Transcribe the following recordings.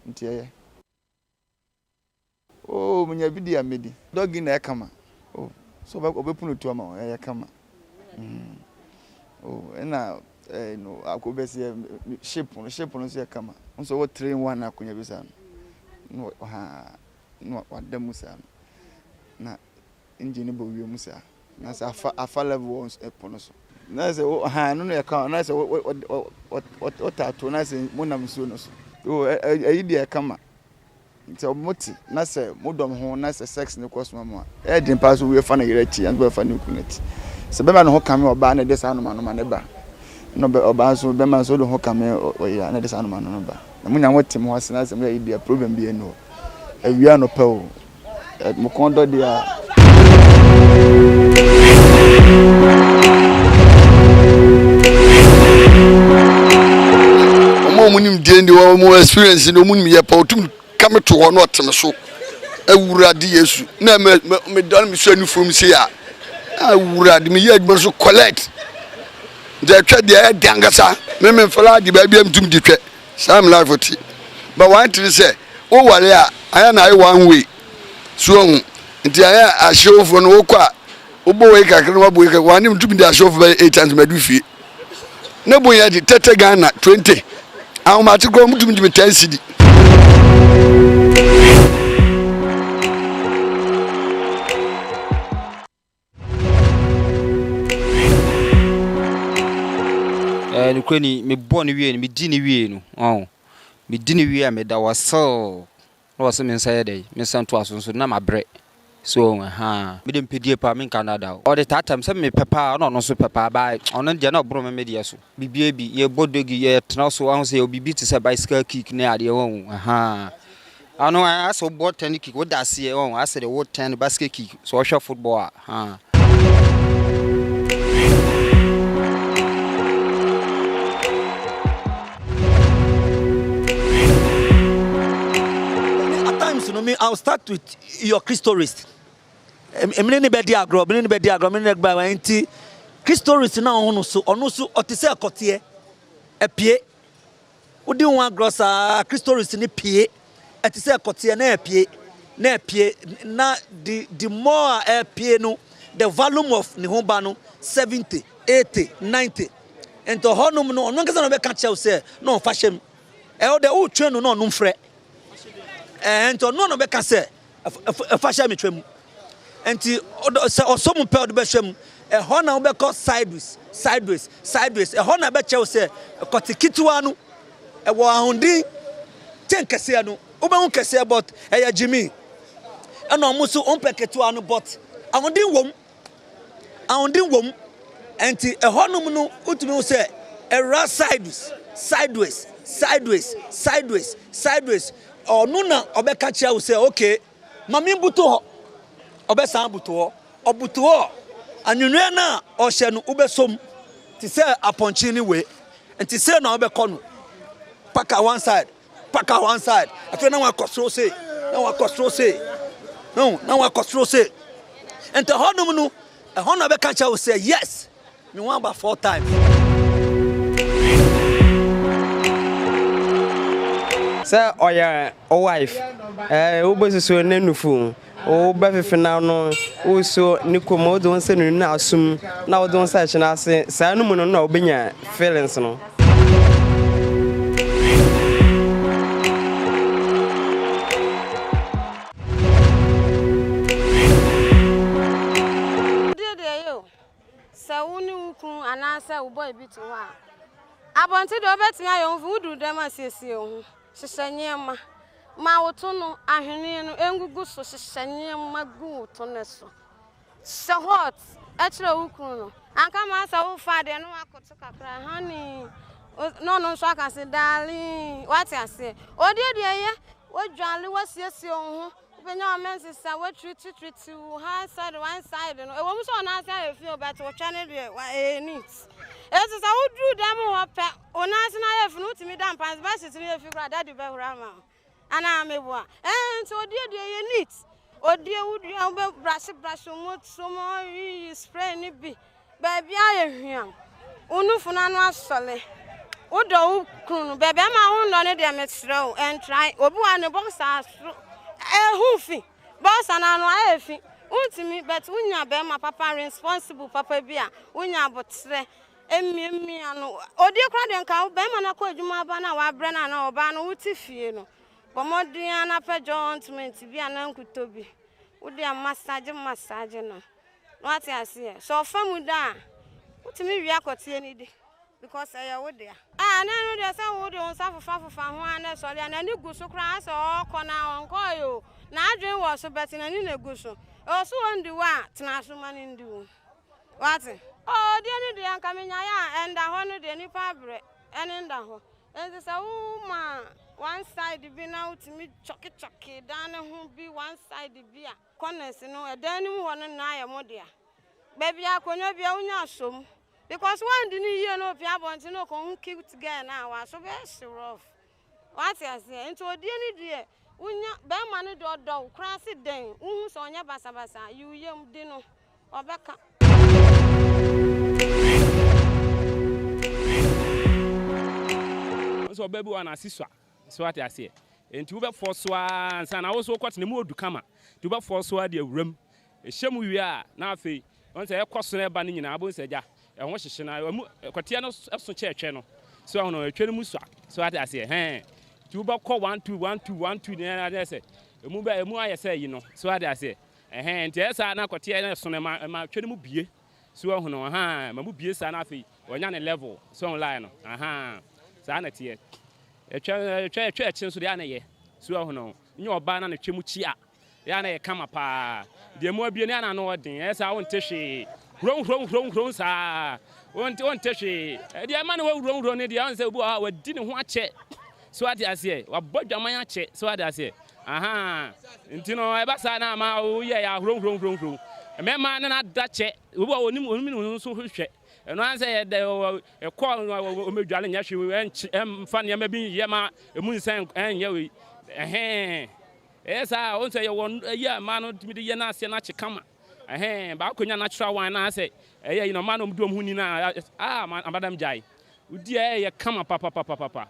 ntie oh munya bidi amedi dogi na ekama oh so obepunu to ama ekama oh na no akobesi ship no so ekama so what train one akunya bisa no ha no wadamusa na engine bo wi musa na sa afa level epono so na se ha no ekama na se what tato na se monam so no so oh ayidi ekama so moti na se modom ho na se sex ne kosoma mo e din pass we fa na yerachi and we fa na kunati se be ma no ho kame oba na de sa no ma ne ba no be oba so be ma so do ho kame o ya na de sa no ma no ba na munya wotem ho ase na se me yi dia problem bi eno awia no pa o mo kondo dia omo munim die ndi wo mo experience no munim ye pa otum kame to ho no otem so awurade Yesu na me dan me so from see a awurade me ye adwuma so collect de twa de e dangasa me fala de ba bia mtum de twa sam life oti but one thing say o wale a aya na one way so nti aya a show for no kwa obo we kakra no bo we kakra wani mtum de show for 8 times madu fie na bo ya de tete Ghana 20 a ma ti ko mtum de 10 cedi Nukweni me born wie ni me di ni wie no me di ni wie me da wasel no wase me nsa yede me santo asonso na mabre so me dem pedie pa me Canada o de tatam se me pepa no so pepa ba ono de na obro me media so bibie bi ye bodogi ye tena so ahun se obibi ti se bicycle kick na ade won ano aso bot 10 kick wo da se won ase de wo 10 bicycle kick so o hwe football I'll start with your Christorist. Emini be diagro, emini be diagro, emini be ba enti Christorist na ono so otise akotie epie. Odi won agrosa Christorist ni pie. Etise akotie na epie na the more epie no the volume of ni homba no 70, 80, 90. Ento honum no ono nkasa no be ka che say no fa hyem. E o de o twa no no mfre. And no be can say a fashion metrum. And or some pair of the besham, a honor be called sideways, a honor be say a cotikituano, a wahundi, 10 Cassiano, Uban Cassia about a Jimmy, and almost so unpackatuano, but I won't wom, and a honor no, Utumo say a ras sideways. Or nuna obeka chia will say okay mami buto ho obesa buto ho obuto ho anwunwe na o hye no ubesom ti say aponchi ni we enti say na obekọ no paka one side after na wa kosro say enti honum no e hona obeka chia will say yes me wan about 4 times. Sir, or your wife, Obeso Nenufu, O Befina, no, also Nicomo don't send now soon. Now don't such and I say, Sanuman, no, Binya, feelings, no. Sawunu and answer, boy, bit to one. I wanted to bet me I own voodoo, them as you. Sisanyema ma wotono ahwene no engugu so sisanyema gu toneso so hot echre wukru no anka ma sa wo fa de no akoto kakra hani no so aka se darling what I say odi ye wodwanle wasiesie ho benya mense sa we treat one side no e wo so na asa e feel but wo twa ne de neat. Ese sa wo dru dem ho pe onase na ye funu timi dan pans ba sitini ye fikra daddy be hurama ana meboa enti odi ye neat odi wudu an be brush mo so mo spray ni bi ba bia ye hwiam unu funa no asole Udo kunu bebe ma undo ne de mesro and try obi wa ne box asro hufi boss na no afi untimi but unya be ma papa responsible papa bia unya botre emmi anu odi kra de nka be ma na ko adwuma ba na wa bre na oba no wuti fie no bomodua na pe jointment bia na nkutobi udi massage no what I see so famu da utimi wi akote ni di because I would there. Ah, no, there's a wood on Safa one, so and you go so crass or corner on coil. Now, dream was so better than in a gusso. Also, on the what, Tanasuman in do. What? Oh, the other day coming and the 100 any fabric and in the hole. And there's a woman one side be now to me chucky, down and who be one side the beer. Corners, you know, a dining one and I am dear. Baby, I couldn't be on your sum. Because one didn't hear no people to know come keep together now. So very rough. What I say into a dear when you bear money do cross it then. Who's on your basa you young dinner or back up. So baby one assiswa. So what I say. And to be for swans and I also got the mood to come. To be for swad your room. A shame we are now. Once I cross the banning in Abu said, I want to say, Cotiano church channel. So I know a train musa. So I say, hey, two buck call 1 2 1 2 1 2. Then I say, a move a more I say, you know. So I say, a hand, yes, I know Cotiana son of my train mubie. So I know, my mubie sanafi or young level. So line, aha, sanity. A church so the anna ye. So I know, your ban and a chimuchia. Yana come up. The more biana no thing, yes, I want to see. Wrong, sir. Won't she? The man who run the answer didn't watch it. So I say, or bought your man check. So I say, aha. You know, I was wrong. A man and that check. We were only so check. And I said, a call of darling, yes, you and funny, maybe Yama, a moon sang and you. Yes, I won't say one year, man, to me the Yanasi and Nachikama. But I natural wine. I say, you know, man, who Madam Jai. Dear, come up, papa.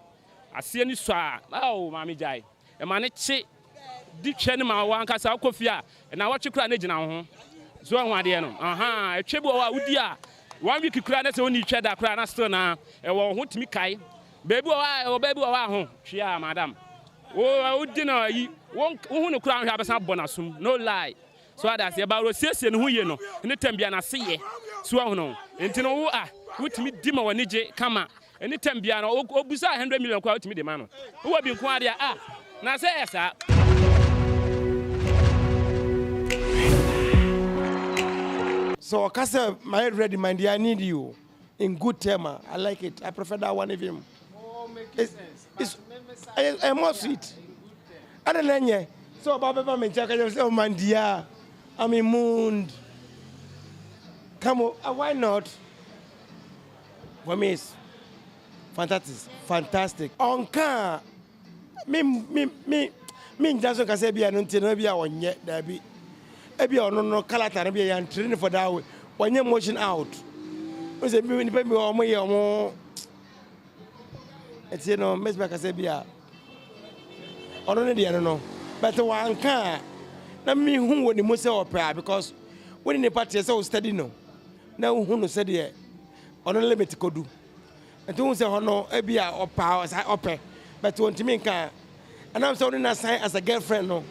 I see any swag. Oh, Mammy Jai. A man, it's deep channel, my one cast coffee, and I watch you cry now. So I want to know. Aha, a chebo, Udia. 1 week, you cry, that's only each other, cry, and now, and won't me kai. Baby, baby, home. She are, madam. Oh, I would dinner. Won't cry, have some bonusum, no lie. So I say about Rossian who you know, and the Tembiana see ye. So I know, and to know what me demo when Nije come out, and the Tembiana, oh, beside 100 million quote me the man. Who have been quiet? Now say, sir. So, Casa, my ready, my dear, I need you in good tema. I like it. I prefer that one of him. Oh, make sense. I must eat. I don't know. So, Baba, me check. I say, oh, my dear. I mean, moon. Come on, why not? For me, it's fantastic. On car, me, Jason Casabia, and Tinabia on yet, there be. Ebi no kalata be yan training for that way. When you motion out. We say me baby o mo ye mo. It's no Miss Casabia. Ono ne de no. But one car. Na me hu woni mo say opera because when in the party say study no. Na hu no say de ono limit kodu. Enti hu say hono ebi a opa opera. But won't me kan. And I'm sorry na sign as a girlfriend no.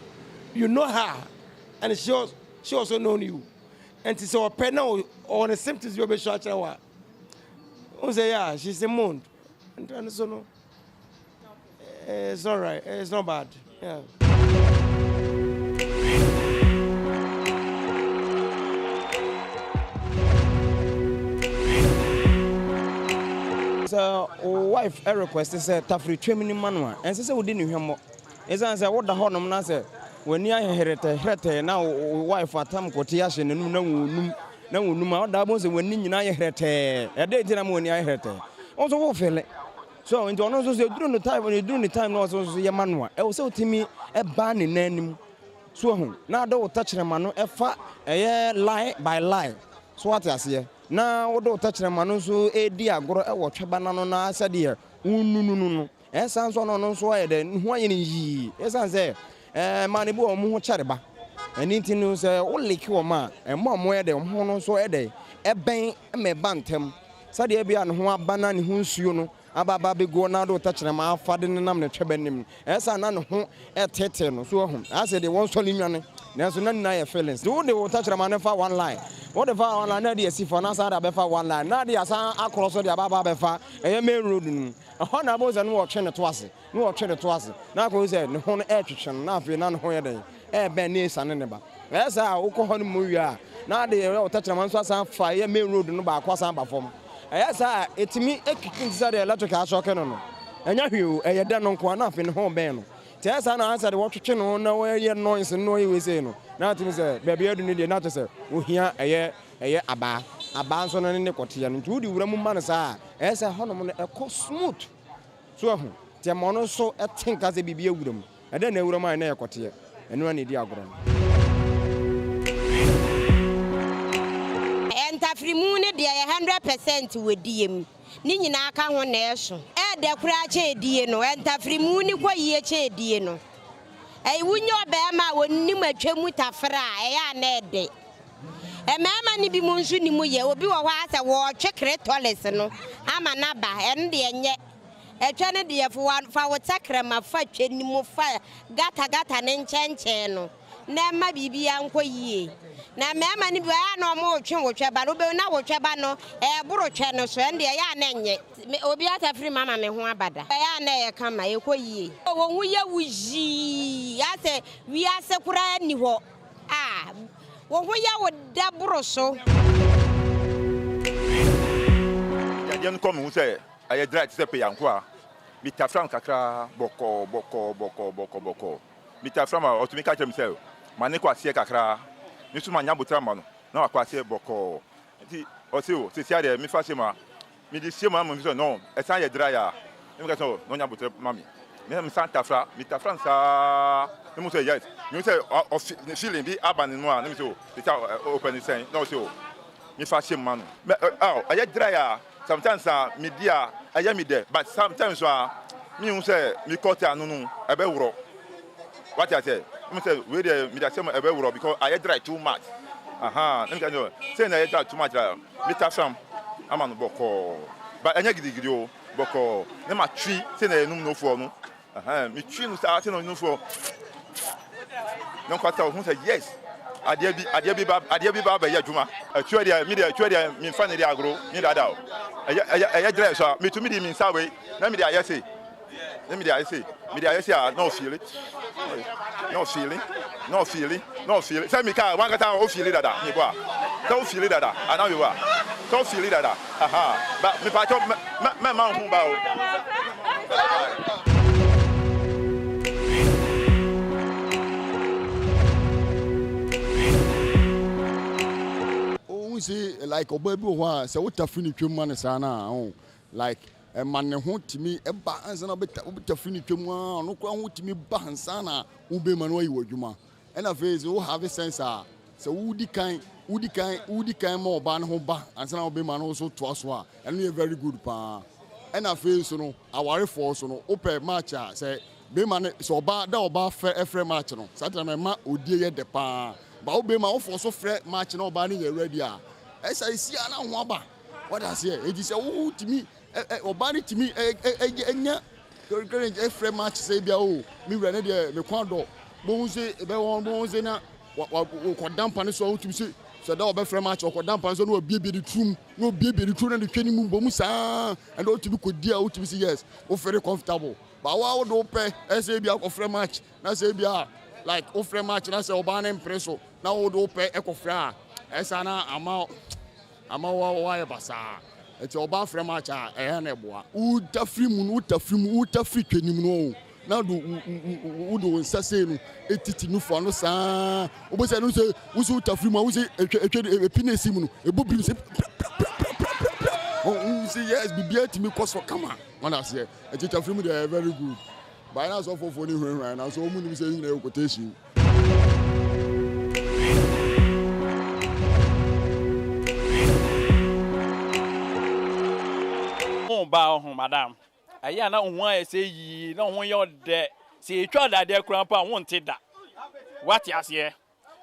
You know her. And she also known you. And it's our pen now on the symptoms you'll be short. Who say, yeah, she's a moon. And so, no, it's all right. It's not bad. Yeah. So, wife, a request is a tough retraining manual. And so, we didn't hear more. As I said, what the horn of say. When you inherit now, wife at Tam Cotias and no numa, that was when you inherit a day to when you inherit. Also, feel so into also during the time when you during the time also your manual. Also to me a ban in name. So now don't touch the manu a fat a year lie by lie. So what I say now don't touch the manu so a dear grow a watch banana said here. ununu esan so no nso ayɛ dɛ ho ayɛ ne yi esan sɛ ma ne bo ɔmo ho kyareba ɛni nti no sɛ wo leki wɔ ma ɛmo ɔmo yɛ dɛ ɔmo no nso yɛ dɛ ɛbɛn ɛmɛba ntɛm sɛdeɛ bia ne ho abana ne ho nsuo no ababa bego na do tachira ma afade ne nam ne twɛbɛnim ɛsa na ne ho ɛtete no so ho asɛ de wɔn sɔ ne nwane nanso na nna yɛ feelings do de wo tachira ma ne fa one line wo de fa one line na de asifo na sa da be fa one line na de asa akoro so de ababa be fa ɛyɛ main road no ɛhɔ na bo sɛ no wɔtwe ne to ase no wɔtwe ne to ase na ko sɛ ne ho no ɛtwetwe no na afei na ne ho yɛ den ɛbɛn ne sa ne ba ɛsa wokɔ hɔ no mu wia na de wo tachira ma nso asa fa ɛyɛ main road no ba akɔ asa ba fam ayasa etimi ekikin sɛ de electric ashoke no enya hwe ɛyɛ da no nko na afi ne ho bɛn no te ayasa na ansa de wɔtwetwe no na wɔyɛ noise no yɛ wese no na atimi sɛ baabi adu ne de na to sɛ ohia ɛyɛ aba nso no ne kɔte no nti wudi wura mu ma no saa ayasa hɔ no no ɛkɔ smooth so ahu te ma no so ɛtenka sɛ bibi awura mu ɛda na awura mu na yɛ kɔte ɛno na ne di agoro Entafrimu ne de 100% wediem ni nyina ka ho na eso de kura che die no entafrimu ni koyie che die no wunyo be ma wonnim atwamu tafra ya na ede mama ni bi mu nsu ni mu ye obi wo hɔ asa wo twekre toles no ama na ba en de enye etwa ne de fa wo takra ma fa twa ni mu fa gata ne nkyɛnkyɛn no na ma bibia nkoyie na mama ni bia na mo twe wo tweba no be na wo tweba no boro twe no so ende ya na enye obi atafiri mama me ho abada ya na ye kama ye koyie wo hu ye wuji ya se wi ase kura ni ho wo hu ya wo da boro so ya jen ko mu se aye dra ti se pe yanko a mi ta fram kakra boko mi ta fram a otumi ka chem se mane ko asie kakra nisu manya botra ma no na wakwa asie boko nti oseo se sia de mi fa se ma mi di sie ma mo so no esan ye dra ya mi ka so no nya botra ma mi san tafra mi ta fram sa mi mo so yes mi say feeling bi aban no a mi so it open say no so mi fa se ma no aye dra ya sometimes me dia aye mi de but sometimes mi un say mi kote anu no ebe woro what I say me say we dey me dey say ebe woro because I dry too much let me tell you say na I dry too much me ta fam ama no boko but enya gidigidi o boko na ma twi say na enum no fo no me twi no say say no fo no kwata o say yes ade bi ba ba ya dwuma atwa dia me fa ne dia agro me dada o aya dry so me to me di me nsa we na me dia say let me there say no feel it no feeling say me ka wan kata o feel it dada ni bo so feel it dada ana we wa so feel it dada but me pa cho me ma hu ba o see like obabi ho a say what afini twem man sana like man ne ho timi eba ansa na beta fini twem a no kwa ho timi ba ansa na ube man wa yiwadwuma ena phase wo have sense a se wudi kan ma oba ne ho ba ansa na ube man so to aso a eno ye very good pa ena phase no aware force no ope match a se be man so oba da oba frɛ match no satra ma odie ye de pa ba ube man wo force frɛ match na oba ne ye ready a esa isi ana ho aba what I say it is wo timi obani timi enya current free match say bia o mi wura ne de me kwa do bo nse be won bo nse na ko dampa ne so timi se so da obe free match ko dampa so no obiebie di trum no obiebie di trum na de twani mu bo mu saa and o timi ko dia o timi say yes o very comfortable ba wa wo do pe say bia ko free match na say bia like o free match na say obani impresso na wo do pe e ko free a esa na ama wa ya basa eti oba frɛ match a na eboa utafri twanim no na do udo nsase no etiti no fo no saa obo se no se wusu utafri mu wusu etwe epinesi mu no ebobrim se see yes bibia timi koso kama wana se eti utafri mu dey very good by now so for ni hwan na so mu ni se nyina quotation ba ho madam aya na ho aye say yi na ho ye de say twa da de kura pa won te da what ase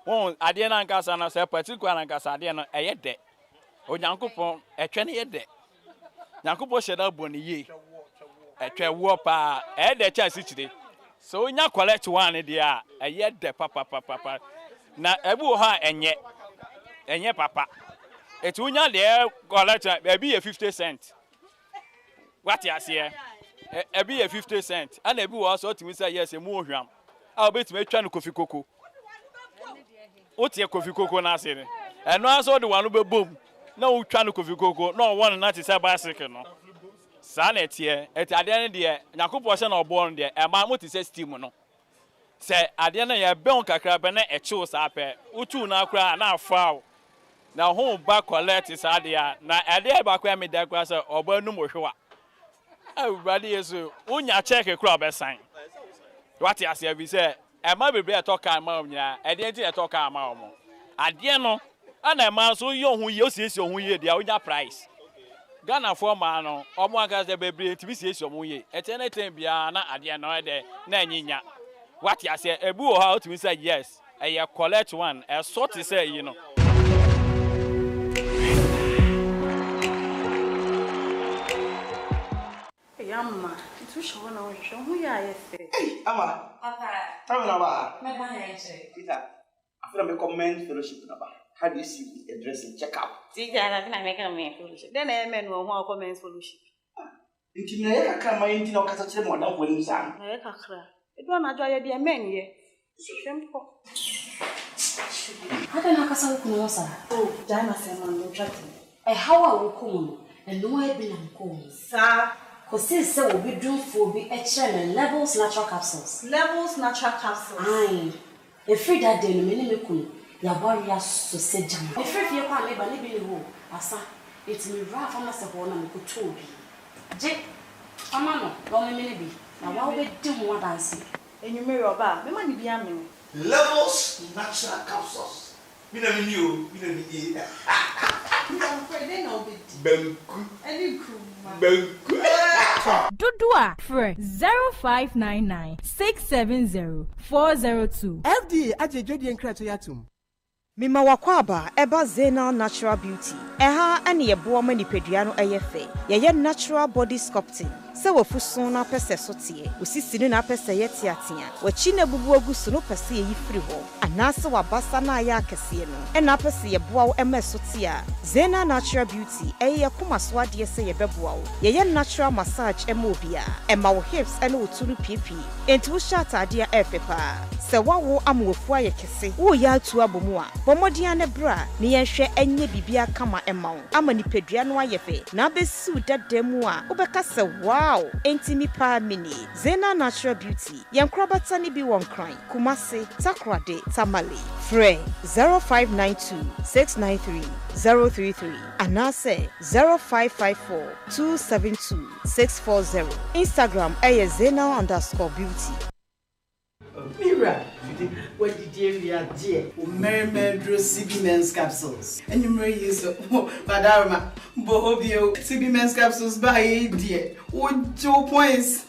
won ade na nkasa na say particular na nkasa ade no eye de onyankopon etwe ne ye de nyankopon sheda boni ye etwe wo pa e de cha sichire so onya collect one de a eye de papa na ebu ha enye papa eti unya de collect ebi ye 50 cents what you say ebi ye 50 cents and ebi wo so timi say yes mu ohwam a obetimi atwa no kofi koko otie kofi koko na ase ne eno aso de wanu bebom na utwa no kofi koko na won na ti say bicycle no sa na etie eti ade ne de nyakopo se na obo no de e ma mo ti say steam no se ade na ye be on kakra be na echiw sa pe utu na akra na afa na ho ba collect sa de ya na ade ba kwa me da kwa se obo nu mo hwewa everybody yesu unya check kra obesan what you say be say e ma bebre e talk am ma nya ade enti e talk am ma omo ade no ana e ma so yo hu ye osiesie hu ye dia unya price Ghana for ma no omo aka se bebre enti bi siesie omo ye etene tem bia na ade no e de na anyinya what you say ebu o ha otimi say yes e collect one e sort say you know Yamma, itu show na show hu ya yefe. Hey, ama. Papa. Tell me na ba. Me ba ya che. Peter, after me commend fellowship na ba. How do you see the address check up? Ti ja na me comment fellowship. Den e me no ho comment fellowship. Nti na ye kakra ma nti na okasa kire mo dan ko ni san. Na ye kakra. Edu na jo ye de men ye. Shempo. Hata na kasa ku no sa. Oh, jana se man no chat. How are we come? And no e bi na ko. Sa Kosi se obi dunfo bi e kire levels natural capsules. Levels natural capsules. Aye. E free that day no me ni me kun. Ya warrior so se jam. E free fie kwa me ba ni bi ni ho. Asa. It me ra pharmacy ho na me ko to bi. Je. Ama no me ni bi. Na wa be di ho dance. Enyume roba, me ma ni bi amene. Levels natural capsules. Mi na mi ni o, mi na mi e. I'm afraid they know bit. Banku. Any crew. Banku. Dudua Fre 0599 670 402. FDA ajejodi enkrato yatum. Mima wakwaba eba Zena Natural Beauty. Eha ane yeboa manipedua no eyefe. Ye natural body sculpting. Se wafuso na pese sotie. Usisi na pese yetiatia. Wachi na bubu agusu no pese yifiri ho. Anase wabasa na ya akese no. Ena pese yeboa wo ema sotia. Zena Natural Beauty eye kuma so ade se yebeboa wo. Ye natural massage ema obia. Ema wo hips ene otunu pipi. Enti wo shata ade efepa. Se wawo amwofu ayekese. Wo ya atu abomu a. Bomodia ne bra ne yenhwe enye bibia kama ema wo. Ama nipedua no ayefe. Na besu dademu a. Obeka se wow, entimi pa mini. Zena Natural Beauty. Yankrobata ni bi won kran. Kumase, Takrade, Tamale. Fre 0592 693 033. Anase 0554 272 640. Instagram Zena_beauty. Mira, what did you dear? Merry CB Men's Capsules. And you may use Madama Bohobio CB Men's Capsules by dear. What 2 points?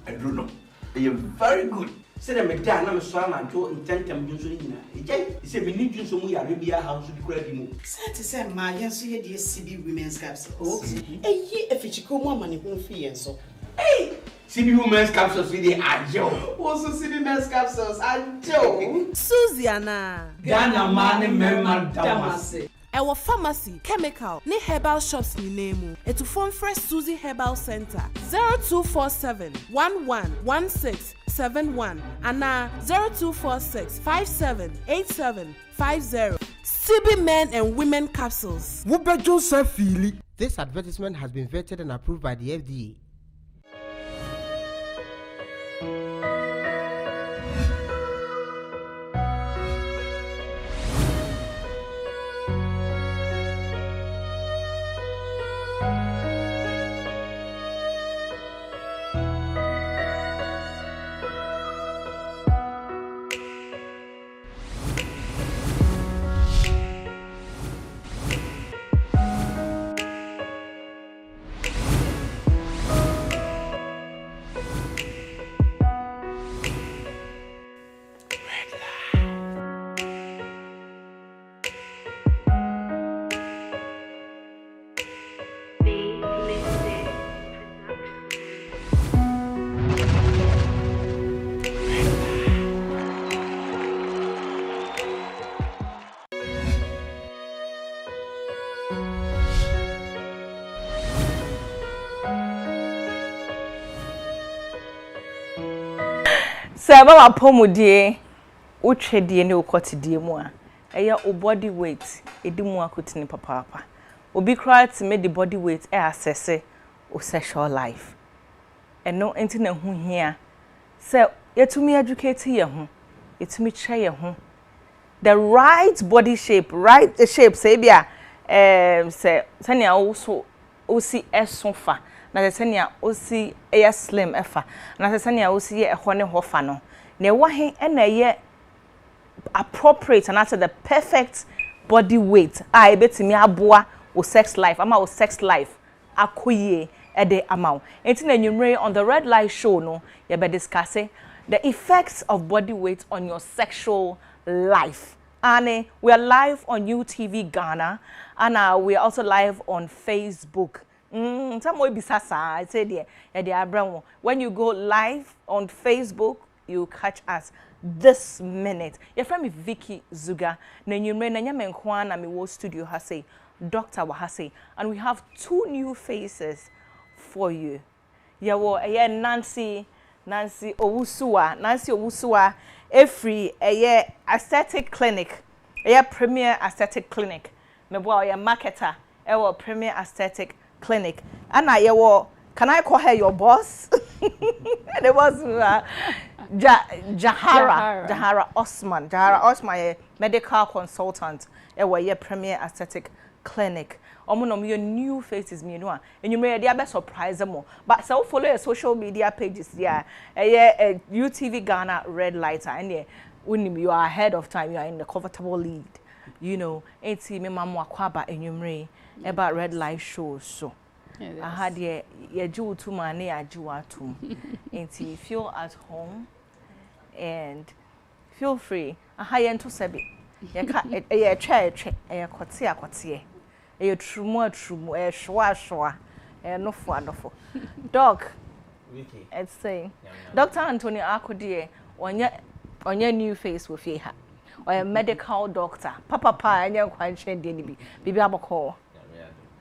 I don't know. They are very good. Say them again, I'm sorry, I'm to intend them using it. He said, we need you some more Arabia house to be credible. Sad to say, my young so dear CB Women's Capsules. A year if it's a money won't fee and so. Hey! CB Women's Capsules with the Ajo. Also, CB Men's Capsules, Ajo. Suziana. Ghana Mani Merman Damase. Our pharmacy, chemical, ni herbal shops ni name. Et to form fresh Suzy Herbal Center 0247 111671 and 0246 578750. CB Men and Women Capsules. Joseph Philly. This advertisement has been vetted and approved by the FDA. Say baba pomudie utwedie ne ukotidie mu a eya o body weight edimu akotini papa obi cry to make the body weight assess o sexual life eno enti na hu hia say yetumi educate ye ho yetumi kire ye ho the right body shape right shape say bia say tania also osi esofa na tania osi eya slim efa na tania osi ye ehone hofa no na wahe na ye appropriate and after the perfect body weight ebetimi aboa o sex life ama o sex life akoye ede amount enti na nwumre on the Red Light Show no ye be discussing the effects of body weight on your sexual life. And we are live on UTV Ghana and we are also live on Facebook. I said when you go live on Facebook, you catch us this minute. Your friend me Vicky Zuga. Na nyumre na nyame nkwa na me wo studio ha say Dr. Wahase, and we have 2 new faces for you. Yawo Nancy Owusuwa every aesthetic clinic, Premier Aesthetic Clinic. Me bo marketer Premier Aesthetic Clinic. And can I call her your boss? And it was Jahara Osman. Jahara Osman, a medical consultant. Premier Aesthetic Clinic. Your new faces me no and you may be surprise more. But so follow your social media pages there. UTV Ghana Red Lighter and when you are ahead of time, you are in the comfortable lead. You know, it's me mama kwaba enyumre about Red Light shows so. I had ye ju to mane ajuatum. And feel at home and feel free. I hire to sebi. Ye try kotie. A trumo, a shwa, no for. Dog, it's saying Dr. Anthony Akudie on your new face with you, or a medical doctor. Papa, and young quite shame, Bibi Abacall.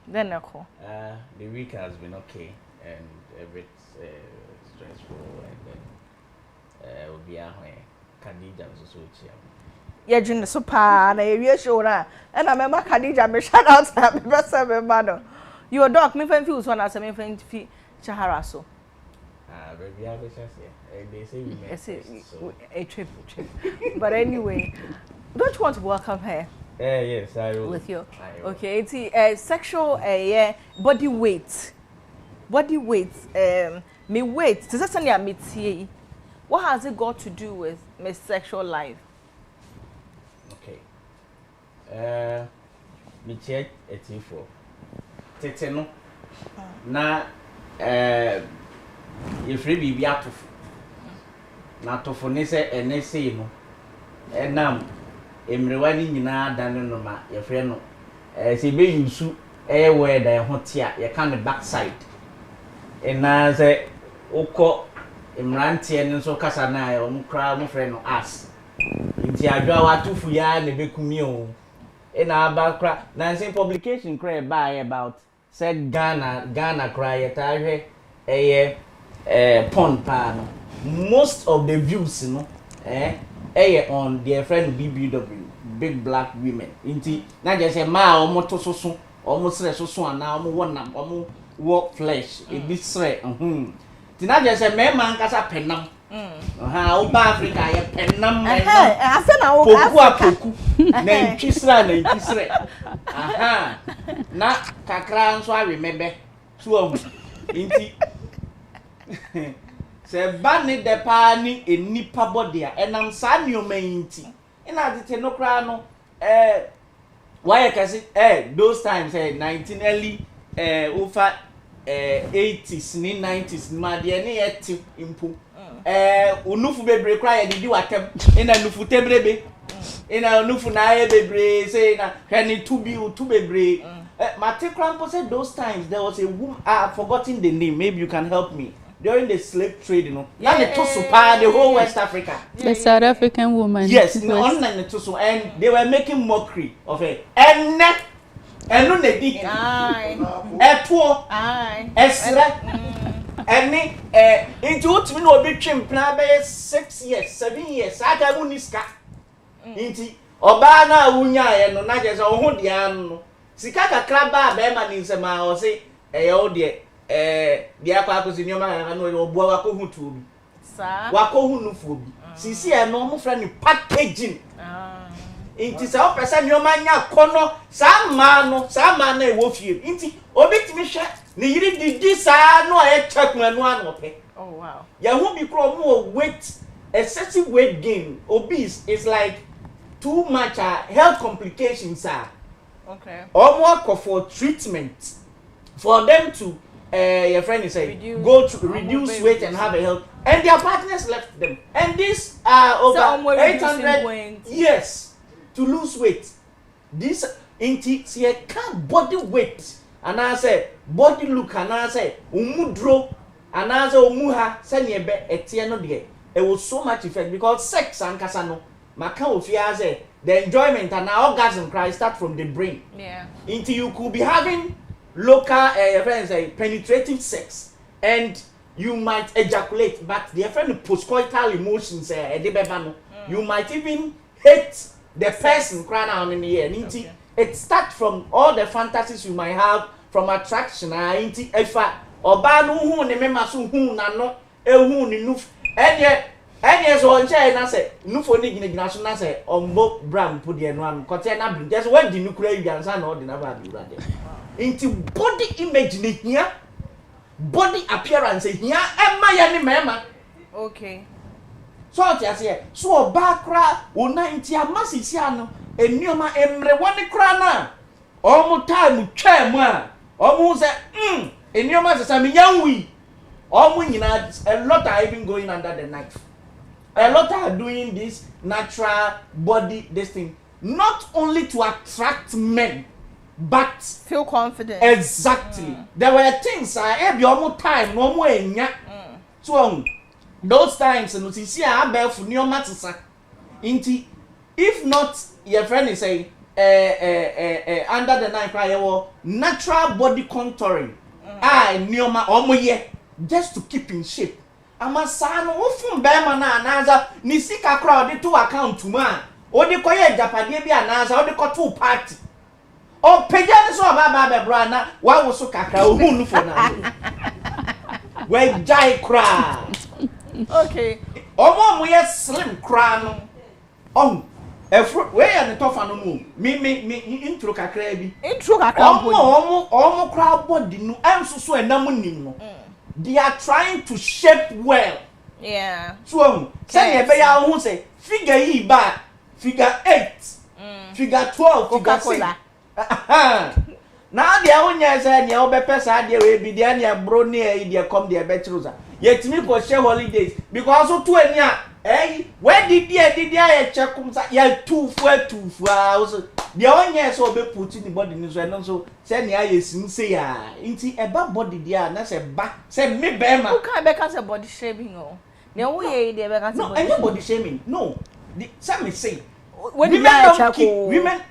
Then I call. The week has been okay and a bit stressful, and then will be a Khadija also. Yejin super na area show na and I remember Khadija me shout out to me best man. Your dog me fan feel so na say me fan fi Chahara so. Baby I be they say we met. A trip. But anyway, don't you want to welcome her? Yes, I will. With you. Okay, it's sexual body weight. Body weight me weight. This is something me tie. What has it got to do with my sexual life? Me check for tete no na ye free bibi atofo na atofo ne se ene sei no enam emrewa ni nyina dan no ma ye free no se be yusu word e ho tia ye kan the back side ena se ukọ emrantie ne so kasa na ye o kra mo free no as nti adwa watofu ya ne bekumi o ina abakra na publication cry by about said Ghana cry ta pon pa no most of the views no on their friend BBW big black women inti na je say ma omo to soso omo sre soso ana omo wonam omo work flesh e bi sre ti na je say me man kasa penam Oba Africa ye penam poku na nkisre na kakra nso awemebe so inti se ba ne de pa ni enipa body a enam sa nioma inti ina tete no kra no why kasi those times 19 early over 80s ni 90s ma de ne yeti impu unufu bebre kra ye didi watem ina nufu tebrebe ina unufu na ye bebre say na hwani tu bebre matekrampo said those times there was a woman I've forgotten the name, maybe you can help me, during the slave trade, you know. Yeah, the Tosupa, the whole West Africa. The South African woman. Yes, online the Tosu, and they were making mockery of it. And no ne di. Aye. Eto. Aye. Esra. Any into what me no be chimpna be 6 years, 7 years. Aka mu niska. Inti oba na wunya ye no na je so ho de anu. Sika kakra ba be ma ni nsema o se o de dia kwa akosi ni o ma no obo wa ko hu tu obi. Sa. Wa ko hu nu fu obi. Sisi e no mo fra ni packaging. Inti sa o pesa ni o ma nya kono sa ma na e wo fie. Inti obi timi hwe ni yiri didi sa no e check no anu pe. Oh wow. Ya hu bi kro mo weight excessive weight gain. Obese is like too much health complications are. Okay. Or more for treatment for them to your friend is saying go to reduce weight and have a health, and their partners left them, and these are over 800 yes to lose weight. This inti see can't body weight and I say body look and I say umudro and I say umuha send be etieno de. It was so much effect because sex and kasano maka ofia say the enjoyment and orgasm cry start from the brain. Yeah. Until you could be having local friends penetrating sex and you might ejaculate, but the friend postcoital emotions you might even hate the person crying out in the air. Okay. It starts from all the fantasies you might have from attraction into efa oba no hu ne mema so hu na no ehu ni nu and so on chair na say no for ni gina so na say ombo bram put the no am kote na bring just when the nuclear you answer na the na ba bi brother into body image ni here body appearance here ema ya ni mema. Okay. So tia say so oba kra o 90 amasisi ano enioma emre woni kra na omo time twa mu a omo say enioma say me yanwi omo nyina a lot are even going under the knife. A lot are doing this natural body this thing not only to attract men but feel confident. Exactly. There were things every almost time no more enya. So those times no see abel for new matisa. Inti if not your friend is say under the knife cry natural body contouring. Neoma omo ye just to keep in shape. Amasano ofun be ma na anaza ni sika crowd to account ma o de koye japade bi anaza o de ko to party o peja ni so baba be bra na wa wo so kakra o hunu fo na we jai cra. Okay omo mo ye slim cra no we ya ne tofa no mu me intro kakra bi omo cra body nu enso so enam nim no. They are trying to shape well. Yeah. So, say you beya who say figure E ba, figure 8, figure 12, figure 6. Now the onya say you be person dey we be there near bro near e dey come there betruza. Yet me for share holidays because so to any where did there check come say ya 2 fu also. The onya so be put in the body ni so say near yesin say ya inti eba body there na say ba say me be ma. Who can be say body shaming o? Na wo ye dey be say no, any body shaming. No. Some say when women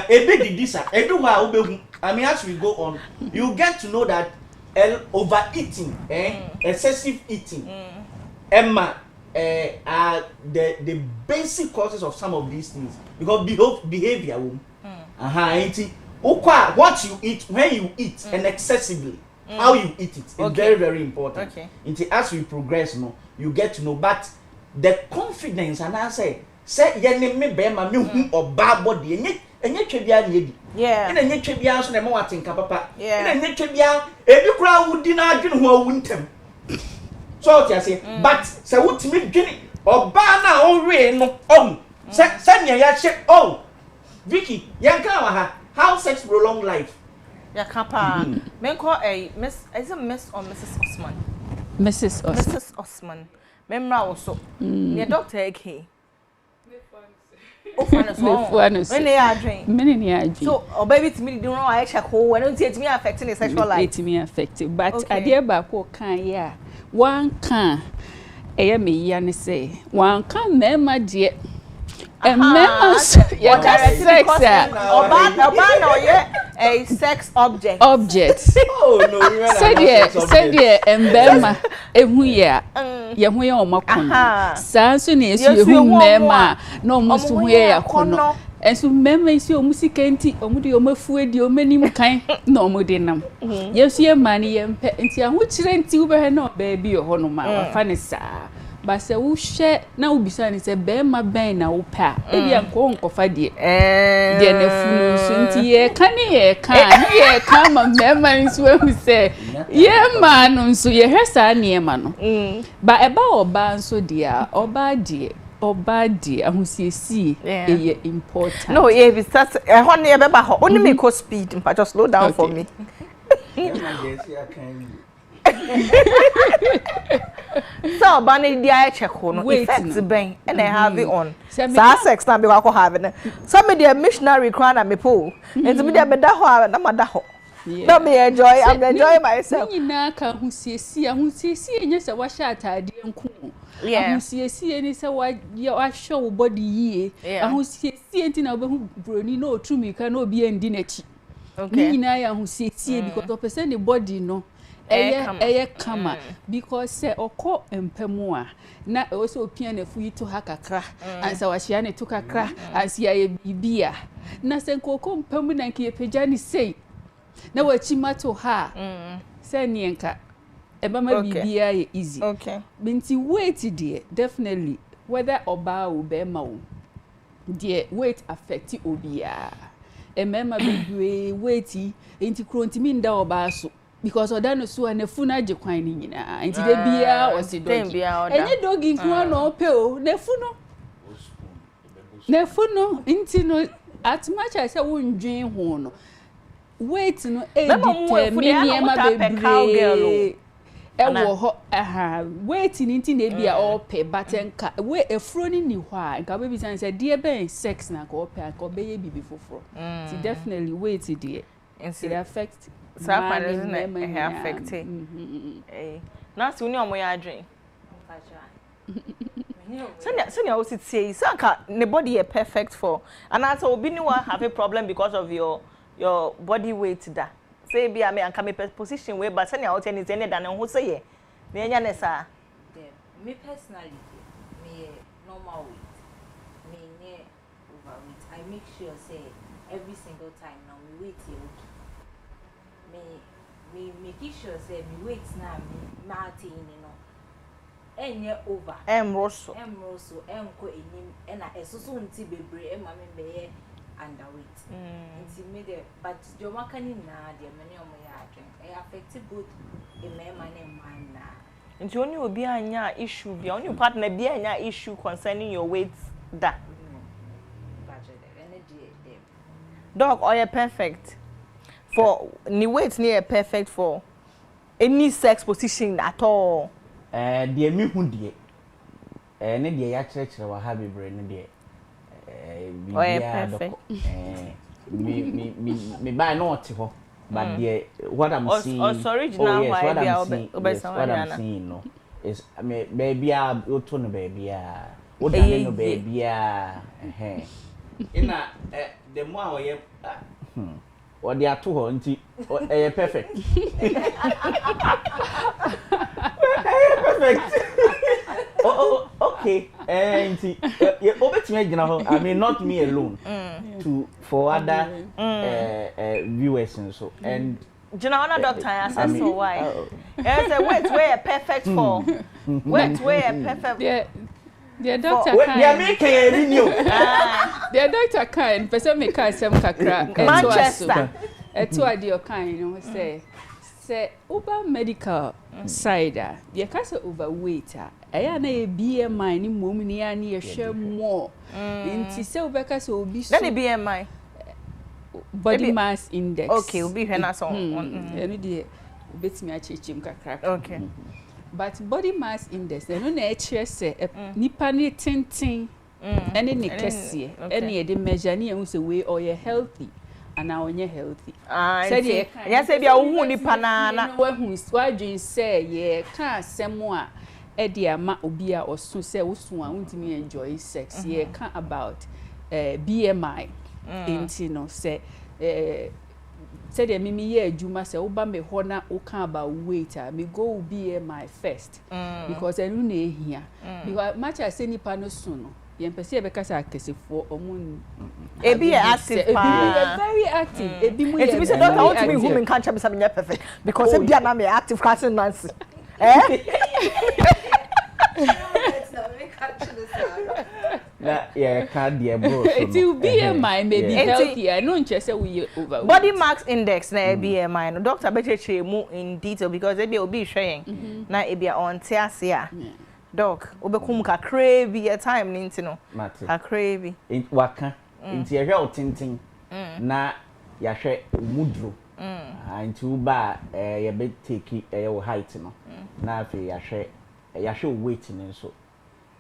ebe didisa edu ha obehu. I mean as we go on you get to know that overeating excessive eating Emma are the basic causes of some of these things because behavior what you eat when you eat and excessively how you eat it is very very important. Okay. As we progress you get to know but the confidence and I say ye me be ma me hu oba body enye twebia na edi ina enye twebia so na me watenka papa ina enye twebia ebi kura wudi na adwene ho awu ntem so tia say but say wutimi dwene oba na onwe no say nya ya che Vicky yanka wa ha how sex prolong life ya kapa men call miss is it Miss or Mrs. Osman? Mrs. Osman memra also your doctor okay. So, baby, to me, don't know I check who. I don't see it me affecting the sexual life. It me affected, but I dear bako can yeah. One can, me yan say one can mema dear. And members, yeah, sex, or yeah. a sex object. Oh no, women are not sex Said embema ehu ya ye hu ya omakono sanso na esu ehu mema na omusu hu ya kono enso mema isi omusika nti omude omafu edi omanim kan na omude nam yesu ye mani ye mpe nti ahu kire nti wo be na ba bi ho no ma wafa ne saa ba se wo hwe na wo bisa ni se be ma ben na wo pa e bia nko nkofa de de na funu so nti ye ka ma mema nso ehu se ye ma no nso ye hwesa ne ma no ba eba oba nso dia oba die ahusiesie eye important. No, yeah, we start honey e be ba ho only make speed but just slow down for me. So bani dia check no effect ben and I have it on so sex na be kwa have it so me the missionary crown na me po and me dey be da ho na ma da ho no me enjoy I'm enjoying myself nyina ka ahusiesie enya se wa sha atade nku ahusiesie ni se wa show body yie ahusiesie nti na obehu broni na otumi ka na obi endi nachi nyina ya ahusiesie because the person the body no eye kama because say okọ empemu a na o se opia na fu yito hakakra ansa wa hia ne to kakra ansia ye bibia na se nkoko empemu na nke pagya ni sei na wa chimato ha se nienka eba ma bibia ye easy binti weight there definitely whether oba o be ma o there weight affect obia emema bebre weight enti kronti nda oba so because odano so na funa je kwan ni nyina enti de bia o se dogi enye dogi nko na ope o na funo enti no at much as wo ndwen ho no weight no e determine ma bebre ewo ho weight ni enti na bia ope batenka we efro ni ho a nka baby san say de ben sex na ka ope ka obeye bibi foforo ti definitely weight dey it affect affected. Now, soon you are my dream. Senior, was it say, Saka, the body is perfect for, and also, be no have a problem because of your body weight. That say, be I may come a position where, but senior out any than who say, me personally, me normal weight, me near overweight. I make sure say every single time now we weight okay. Me make sure say me weight na me maintain no enye over emroso enko enim na esoso nti bebre e ma me be underweight nti me de but jo makani na de me ne omo ya adwen e affect both e mema ne man na nti oni obi anya issue bia oni partner bia anya issue concerning your weight da dog oil perfect for ni weight near perfect for any sex position at all. The me hu die. Ne die ya church wa ha bebre ne die. Perfect. Me buy not ho. But the what I'm seeing. Original yes, what I'm seeing no is me baby a to no baby a. O da no baby a. Ina the more we what they are to her nti perfect. Perfect. Oh, okay. Nti obetime gina ho. I mean not me alone. For other viewers and so and Gina other doctor assess so why. Yes, wait where perfect for. Wait where perfect. The doctor can. They are making a renew. The doctor can. Person make us some kakra. Manchester. Eto ade o kan you know say over medical side you can say overweight eya na e BMI ni mom ni ya na ye hwe more nti say obeka say obi so na BMI body mass index okay obi hwe na so eno de obetimi a chechim kakra okay but body mass index eno na e kire say nipa ni tintin ene ne kese ene ye de measure ni e say we or you healthy and now when you're healthy. Said yes, if you're wounded, panana, who's waging say, ye can't say more. Edia ma obia or so say, won't me enjoy sex. Ye can't about BMI. Intino say said the mimi ye juma say oba me hona o kan about weight me go BMI first because enu na ehia because much as any pano so no ye mpese e be kasa akesefo omun ebi active pa very active ebi mu ye it be say doctor want me who me can chame say me perfect because e bia na me active class Nancy Yeah, can't be a bro. It will BMI maybe healthier. No interest we over. Body mass index na BMI. No doctor better mu in detail because they will be showing. Na e be on tiase a. Doc, obekum ka crave a time ninti no. Ka crave. It waka. Inti ye hwe otintin. Na ya hwe mudro. Inti ba ye be take your height no. Na afi ya hwe weight ni so.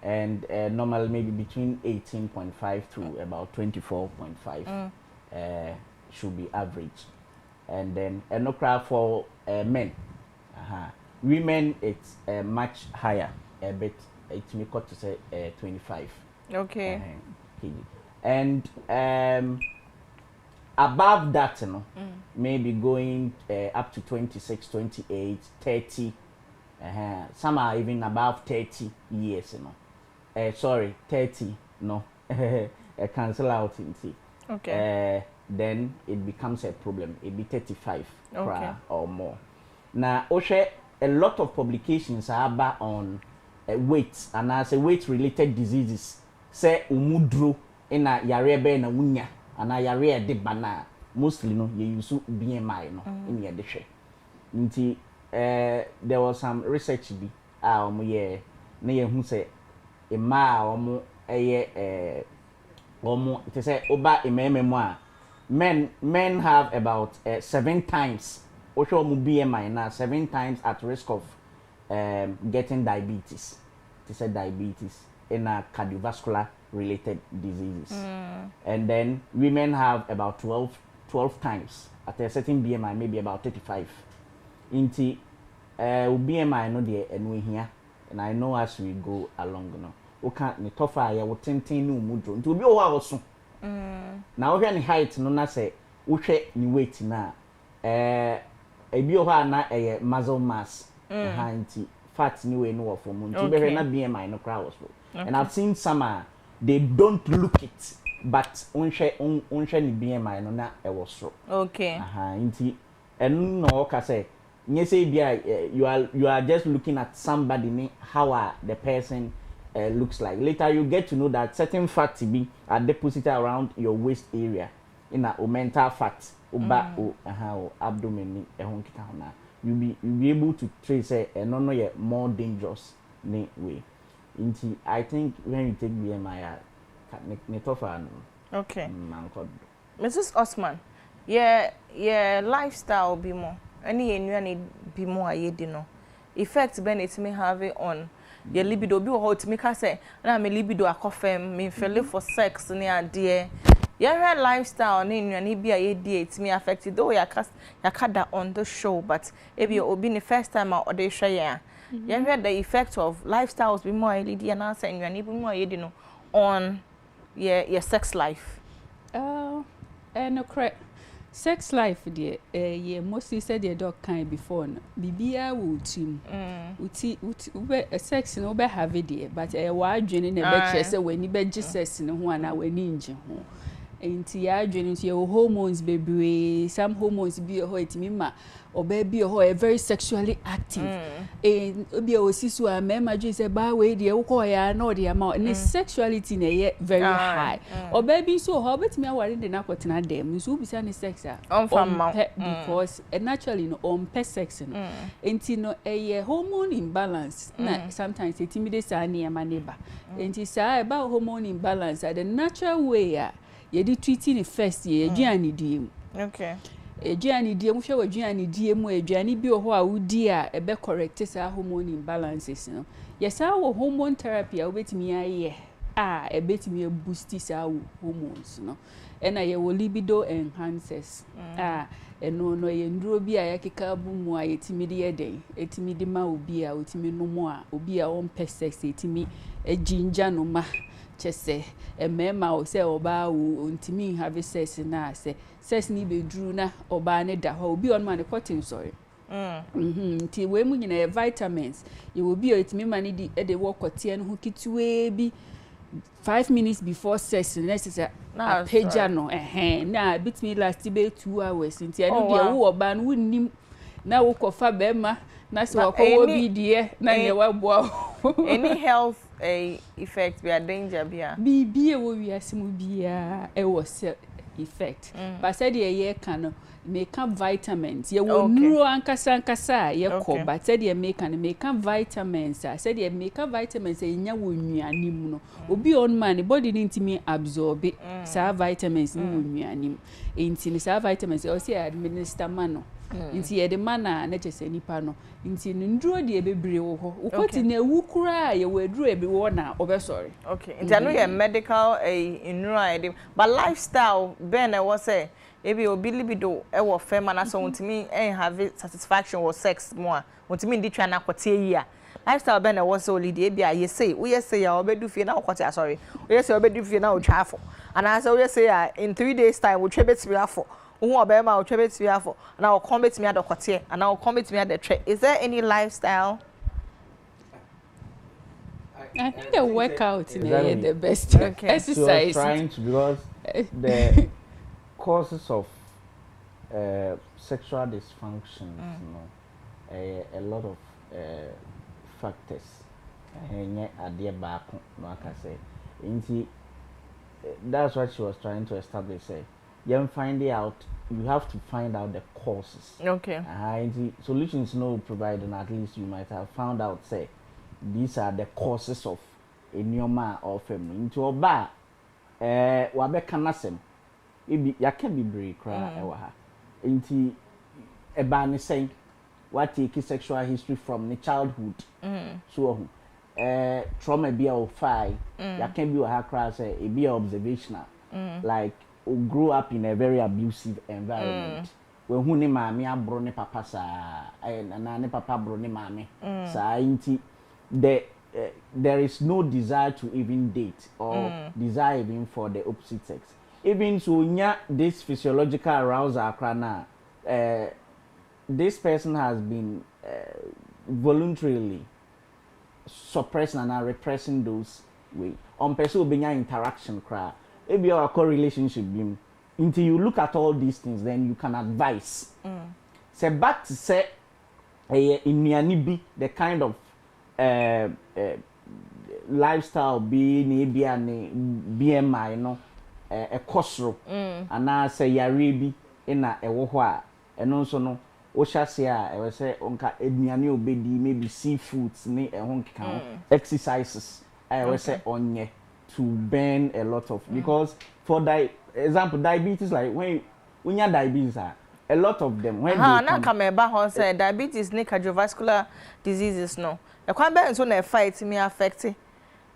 And normally maybe between 18.5 to about 24.5 should be average. And then no crowd for men. Women it's much higher, a bit. It's me cut to say 25. Okay. And above that, you know, maybe going up to 26, 28, 30. Some are even above 30 years, you know. 30, no. Cancel out in T. Okay. Then it becomes a problem. It be 35 okay. or more. Now, Oshe, a lot of publications are about on weight and as a weight-related diseases. Say umudro ina yarebe na wunya ana yare de bana mostly no you use BMI no in your dish. Nti there was some research bi ye na ye hu say ema omo eye omo it say oba emememu a men have about 7 times osho omo BMI na 7 times at risk of getting diabetes. It say diabetes in a cardiovascular related diseases. And then women have about 12 times at a certain BMI, maybe about 35. Inti BMI no de enwe here, and I know as we go along no. O can't ni tofa ya wo tenten no mudro. Nti obi o wa so. Na wo hwe ni height no na say wo hwe ni weight na ebi o ha na muscle mass. Inti fat ni we no wo from. Nti be hwe na BMI no kra wo so. And I've seen some they don't look it, but unshe ni BMI no na e was so. Okay. Inti enu no ka say nyese bia you are just looking at somebody how the person looks like. Later you get to know that certain fat be are deposited around your waist area in a mental fat oba o abdomen ni ehon kita na you be able to trace no ye more dangerous ni way. Inti I think when you take BMI ne tofa no. Okay. Mrs. Osman, yeah lifestyle be more. Any enuane be more ayedi no. Effect ben it may have it on your libido be how to make her say na me libido akofem me feel for sex ne ade. Your lifestyle ne enuane be ayedi it me affect it though ya kada on the show but if you obi the first time or dey share ya. You heard the effect of lifestyles be more ayedi and answer enuane be more ayedi no on your sex life. No correct. Sex life dear ye mostly said the dog kind before no bibia wo tim uti sex no be have it dear but wa adwene na be kire se wani be Jesus no ho ana wani nje ho enti ya adwene nti your hormones bebre some hormones be ho etimi ma oba bi ho very sexually active and obi o sisu a mema dwe se ba we de wo ko ya na ode ama ne sexuality na ye very high oba bi so ho betimi aware de na kwotena dem so bi sa ne sex a because naturally no on per sex no enti no hormone imbalance na sometimes etimi de sa na ma neba enti sa ba hormone imbalance the natural way a ye di treating first ye aduane die mu. Okay. Aduane die mu hwe aduane die mu aduane bi ho a wudi a ebe correct sa hormone imbalances no. Yes wo hormone therapy a obetimi aye ebetimi boost sa hormones no. Ena ye wo libido enhancers. Eno no ye nduro bi a yakeka bu mu a yetimi de yeden. Etimi de ma obi a otimi no mu a obi a on sex etimi ejinja no ma. chese mema o se oba o ntimi have sex na se sex ni bedru na oba ne da ho obi on ma ne cotton sorry nti we mu nyina vitamins you will be itimi ma ne di e de work kotie no ho kitwe bi 5 minutes before sex next is a pager no na bitimi last be 2 hours nti e no de wo oba no wunnim na wo kofa bema na se wakowo bi die na ne wabo any health effect be a danger bia bibie wo wiase mu bia e wo se effect but said ye can no make up vitamins ye wo nuro ankasa ye ko but said ye make vitamins said ye make up vitamins e nya wo nnuane mu no obi on man body ni ntimi absorb sa vitamins ni wo nnuane mu enti ni sa vitamins o se administer man no nti ye de mana na chese nipa no nti nduro de ebebre wo ho ukoti na ewu kura ye wo eduro ebe wo na obesori okay nti anu ye medical inura but lifestyle ben e wo say ebi obi libido e wo fe mana so ntimi have satisfaction with sex more ntimi ndi twa na kwete yi a lifestyle ben e wo say olidi ebi a ye say wo ye say ya obedu fie na kwete sorry wo ye say obedu fie na o twa afo and as wo ye say in 3 days time wo twebetimi afo who obema o twebetimi afo na o kombetimi adokote and na o kombetimi adetwe. Is there any lifestyle? I think the workout is the best exercise. So trying to, because the causes of sexual dysfunction, you know, a lot of factors. That's what she was trying to establish. You have to find out the causes. Okay. Solutions no provided, at least you might have found out, say, these are the causes of a neoma or family. Into a bar, wabe kanasem, ya can be brave cry, into a ban saying, what take sexual history from the childhood. So, trauma be of 5, ya can be a cry, say, a be observational, like, grow up in a very abusive environment. When who ne mami abro ne papa sa na ne papa bro ne mami sa inti there is no desire to even date or desire even for the opposite sex. Even so nya this physiological arousal akrana this person has been voluntarily suppressing and repressing those way on person obenya interaction cry. Maybe our correlationship beam until you look at all these things, then you can advise. Say back to say in the kind of lifestyle being BMI no a costro and I say yaribi in a woha and also no Oshasia I will say onka edniani obedi maybe seafoods ni exercises I will say onye to burn a lot of because for example diabetes, like when you have diabetes a lot of them when na come back on say diabetes ni cardiovascular diseases no e kwan be so na fight me affect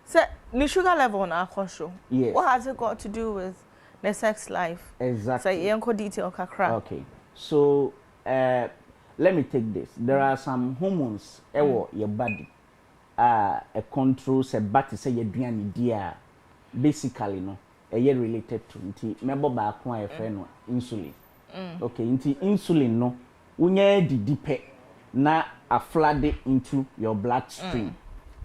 say the sugar level na control. Yes. What has it got to do with the sex life? Exactly. So you detail kakra. Okay, so let me take this. There are some hormones your body a control say but say your DNA dia basically no related to nti member ba ko a friend insulin. Okay, nti insulin no unya didipe na a flood into your bloodstream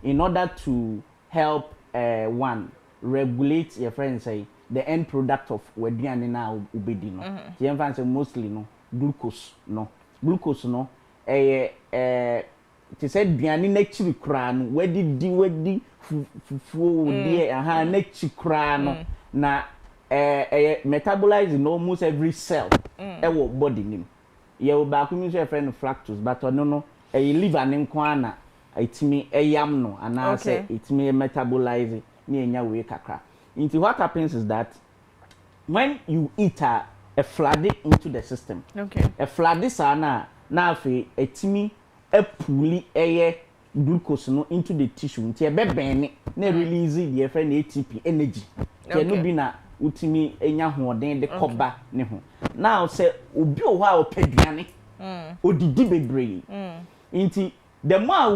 in order to help one regulate your friend say the end product of wediane na ubedi no. You can say mostly no glucose no ti said biani na chiri kra no wedi fufu die aha na chikra no na metabolize in almost every cell wo body nim ye wo ba ku mi so friend fructose but no liver ne nko na itimi yam no ana say itimi metabolize ni enya we kakra. Into what happens is that when you eat a flood into the system, a flood sana na afi itimi puli glucose no into the tissue nti ebeben na release the friend ATP energy no bi na utimi enya hoden de koba ne ho now say obi o ha opeduane odidi bebre nti the more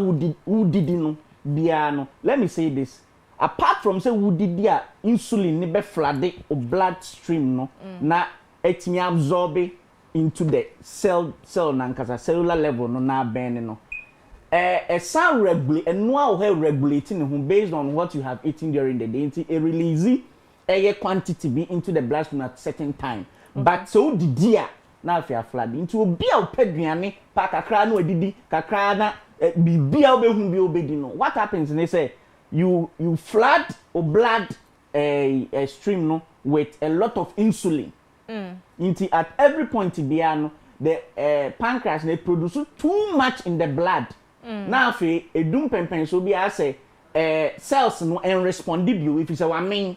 who did no bia no let me say this apart from say would dia insulin ne be flood o blood stream no na etimi absorb into the cell nankasa cellular level no na ben no sound regulate and no how regulating based on what you have eaten during the day it release a quantity be into the bloodstream at certain time but so the dear na afia flood into obi a opeduane pa kakra na odidi kakra na bibia obehu bi obedi no what happens they say you flood or blood a stream no with a lot of insulin into at every point the pancreas they produce too much in the blood now if edum pempen so be as cells no and respond if you say I mean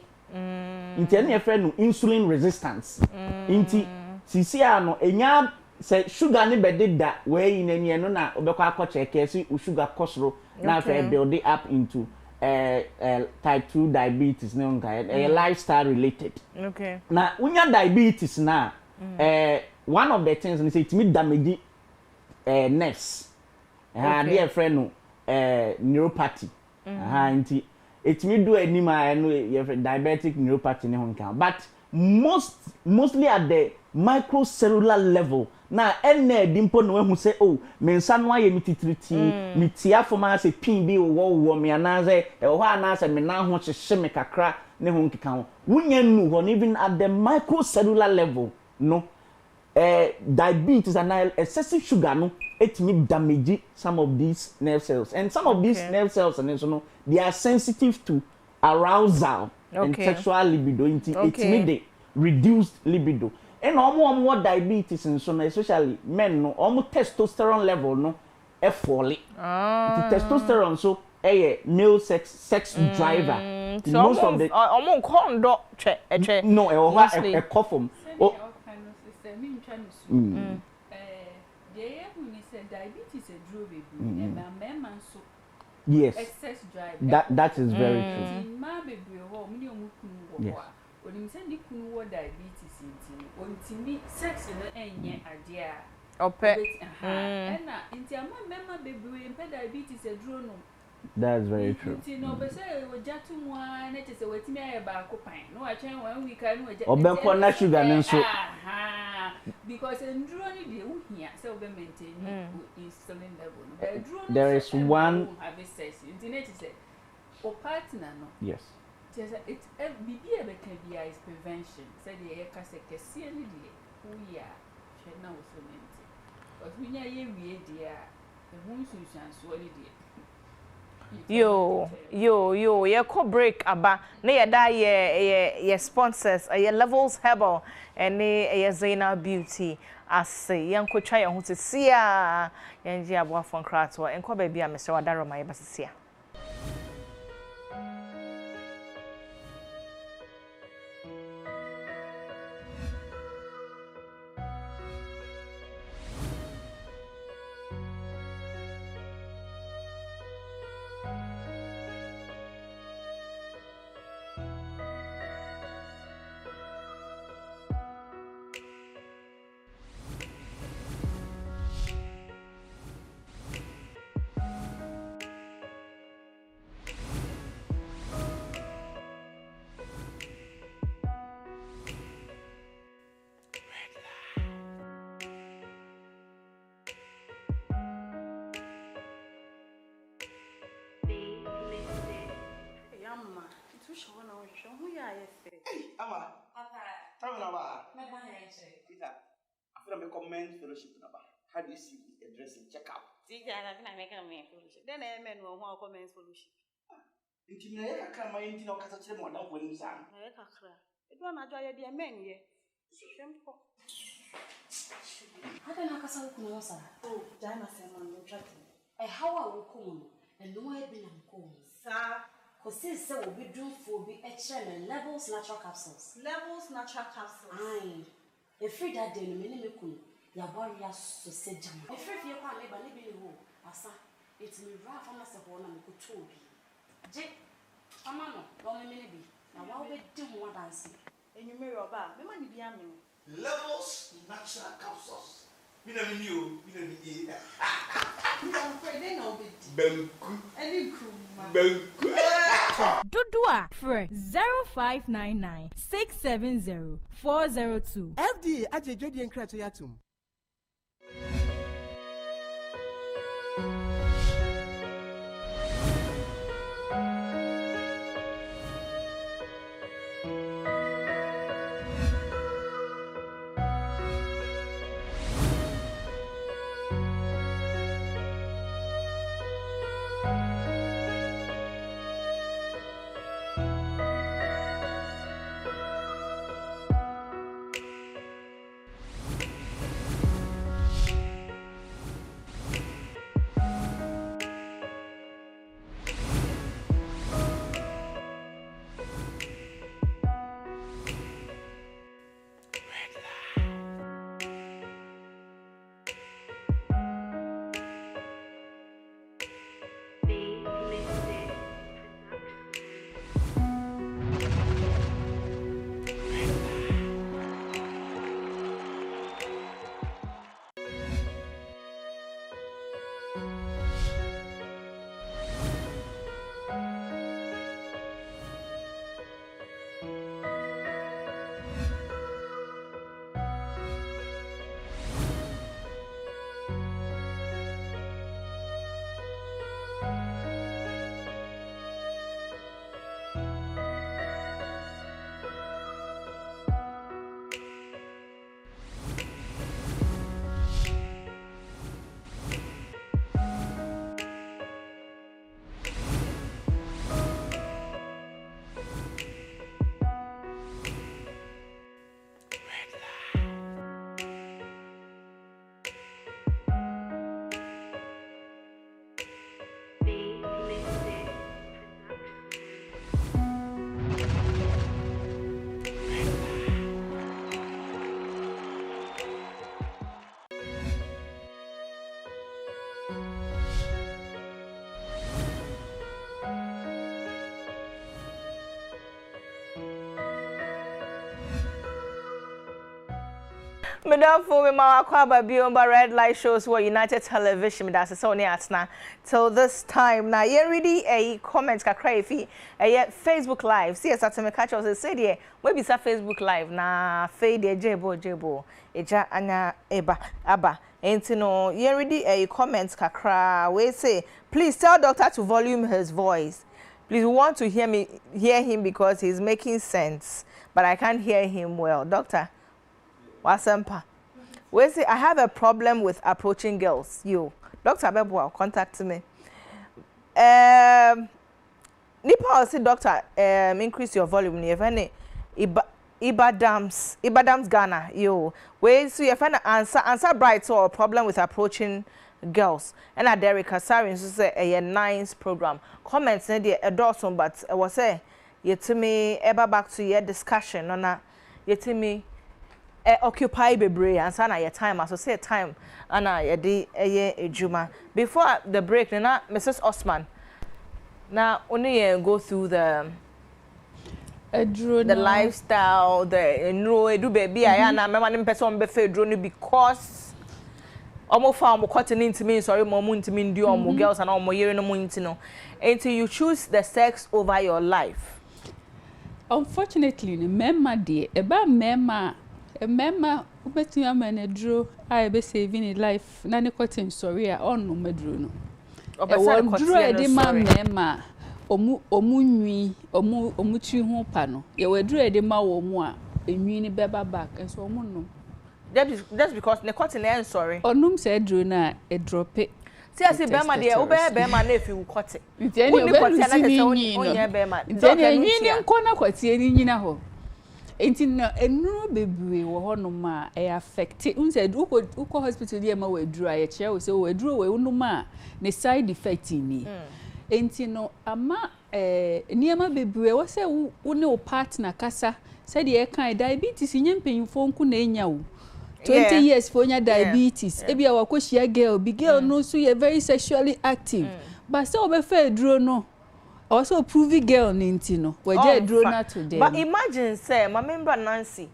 into any no insulin resistance into sisia no enya say sugar ne bede da we in any no na obekwa akọ check say sugar kosoro na if build it up into type 2 diabetes no nka lifestyle related. Okay. Now unya diabetes na one of the things they say it me damage nerves. Dear friend no neuropathy. Nti it me do anima no diabetic neuropathy ne nka but mostly at the microcellular level na ene dimpo no ehu say oh mensa no aye mititriti mitia foma say pin bi wo me anaze ho anaze me na ho hyehye me kakra ne ho nkeka ho wunya nu ho even at the microcellular level no diabetes and excessive sugar no it may damage some of these nerve cells and some of these nerve cells and so no they are sensitive to arousal and sexual libido it may they reduced libido and almost diabetes and so especially men no almost testosterone level no fall the testosterone so male sex driver so most of the almost condo no a cough yes that is very true yes sex that's very true. Because there is one yes. It's is prevention. Said the Yo, ye ko break aba na ye da ye sponsors ye Levels Herbal and ye Zaina Beauty as ye ko twa ye ho tesia ye nji abo afon krato enko ba bia Mr. Wadaro ma ye basesia How do you see the dressing check out? See, I make a fellowship. Then I men will want comments fellowship. Intimate, I can't mind you know, catch them on that when you sang. I don't enjoy the men here. I don't know how to oh, Diana said, I'm not chatting. How I will come and no way been come, sir. Because this will be due for be extra Levels natural capsules. Levels natural capsules. Aye. If free that day, many me could. Ya warriors so say jam. If you can't live a living hole, asa, it's me rough on us a one and go to be. Jake, Amano, don't me be. Now, why we do more dancing? And you marry about the money be a man. Levels natural capsules. We don't knew, we don't need it. I'm afraid they know it. Benku. Any crew, Benku. Dudua Fre 0599 670 402. FD Ajejodi Enkrato Yatum. Madam for me, my Aquaba Biomba red light shows were United Television. That's so near now. Till this time, now you ready a comment crazy a Facebook Live. See us at me catch us say there. We be sa Facebook Live na fade jebo eja anya eba aba. Ain't no you ready a comment kakra. We say please tell doctor to volume his voice. Please, we want to hear him because he's making sense, but I can't hear him well. Doctor. Wasampa. We say I have a problem with approaching girls. You, Dr. Bebo, contact me. Nipa say doctor, increase your volume. You have Ibadams Ghana. You, we so you have answer bright or problem with approaching girls. And a Derek Kasari so say a nice program. Comments na dey endorse but I was say yet me ever back to your discussion on that yet me. Occupy bebre and sana your time as I say time and I di ejuma before the break na Mrs. Osman now only go through the lifestyle the no do baby I na me man person be fe drone because omo fa omo cotton into me sorry momo into me ndi omo girls and omo yere no mo into no until you choose the sex over your life. Unfortunately memma de eba memma Remember, ubeti amene draw I be saving a life na ne cotton sorry on no medro no. Obe draw e de ma mema omu nwi omu twi ho pa no. Ye we draw e de ma wo mu a enwi ni beba back enso omu no. Just because ne cotton e sorry. Onum say draw na e drop it. See I say bema de ube bema na efi cotton. Nti eni obe na say onye bema. Nti enwi ni nko na kwatie ni nyina ho. Enti na enuro bebre wo honom a e affect unse uko hospital dey ma we duru aye kire we say we duru we unum a ne side effect ni enti no ama niema bebre wo say wo ne o partner kasa say dey kan diabetes nyempanyimfo nku na enya wo 20 years for nya diabetes e bia wakohia girl big girl no so you very sexually active but say obefa duru no also prove girl ninti no we just draw na today but imagine say my member Nancy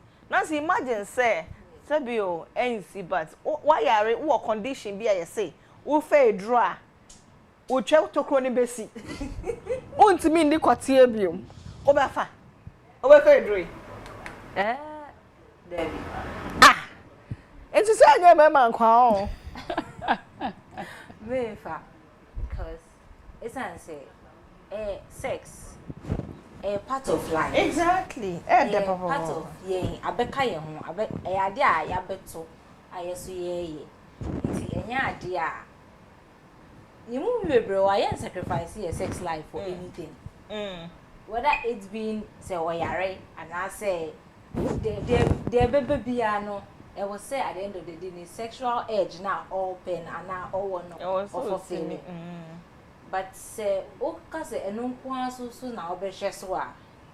imagine say bio NC but why are what condition be I say wo fa draw wo twa to kro ni besi Untimi ndi kwatie biom. Obefa. Obefa edre. Debbie. Enti say anya mema nkwa o. Mefa because it's say sex part of life. Exactly. Part of abeka ye ho ade a ya beto ayeso ye nti enya ade a yimu bebre wa yen sacrifice your sex life for anything. Whether it's been say oyare and I say the baby bia no I will say at the end of the day, the sexual edge now open and now all one of feeling. But say, oh, cause a no one so now be sheswa,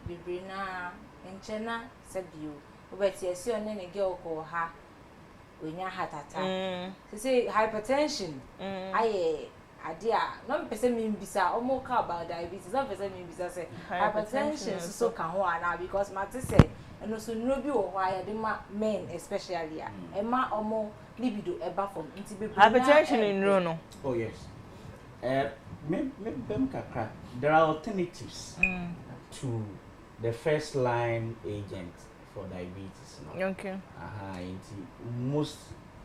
be brina, and chena, said you. But yes, your name girl call her when you had attack. To say hypertension, I idea, not person mean bisa, or more about diabetes, not person mean bisa say hypertension so can one now because Matty said. And also no be why the men especially a ma omo libido eba from hypertension in Rono. Oh yes. There are alternatives to the first line agent for diabetes. No? Okay. Most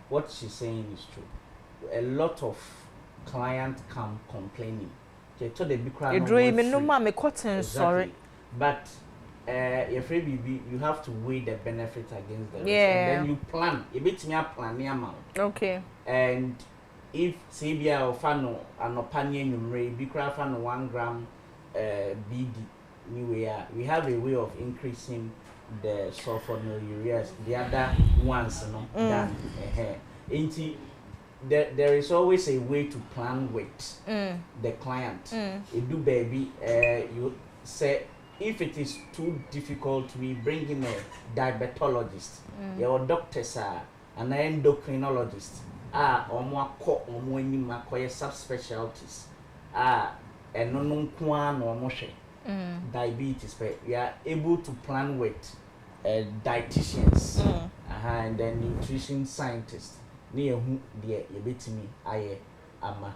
what she's saying is true. A lot of clients come complaining. They told the big crowd. You dream no me cotton sorry. But you have to weigh the benefits against the risk, and then you plan. A bit me plan amount. Okay. And if Sabia or Fano and opinion number, be craft 1 gram BD, we have a way of increasing the sulfonylureas. The other ones, than there is always a way to plan with the client. You do baby, you say. If it is too difficult, we bring in a diabetologist. Your doctors are an endocrinologist. Or more subspecialties. And no one or more diabetes. But we are able to plan with dietitians and then nutrition scientists. Near who dear you bet me, ama.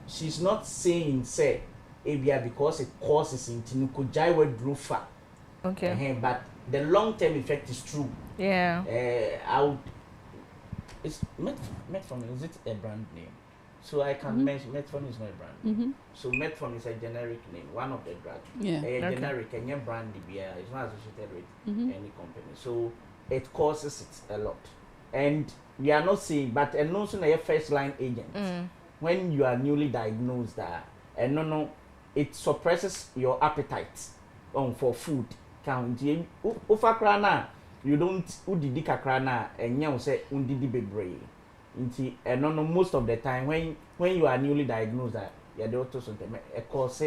She's not saying say. Because it causes into Kujaiwa drufa. Okay. But the long-term effect is true. Yeah. It's Metformin. Is it a brand name? So I can mention Metformin is not a brand. So Metformin is a generic name, one of the drugs. Yeah. Generic and your brand it's not associated with any company. So it causes it a lot. And we are not saying, but and also a first-line agent. When you are newly diagnosed, and it suppresses your appetite for food. Ufakrana, you don't udidi kakrana and you say undidi bebre. Most of the time when you are newly diagnosed that your doctor cause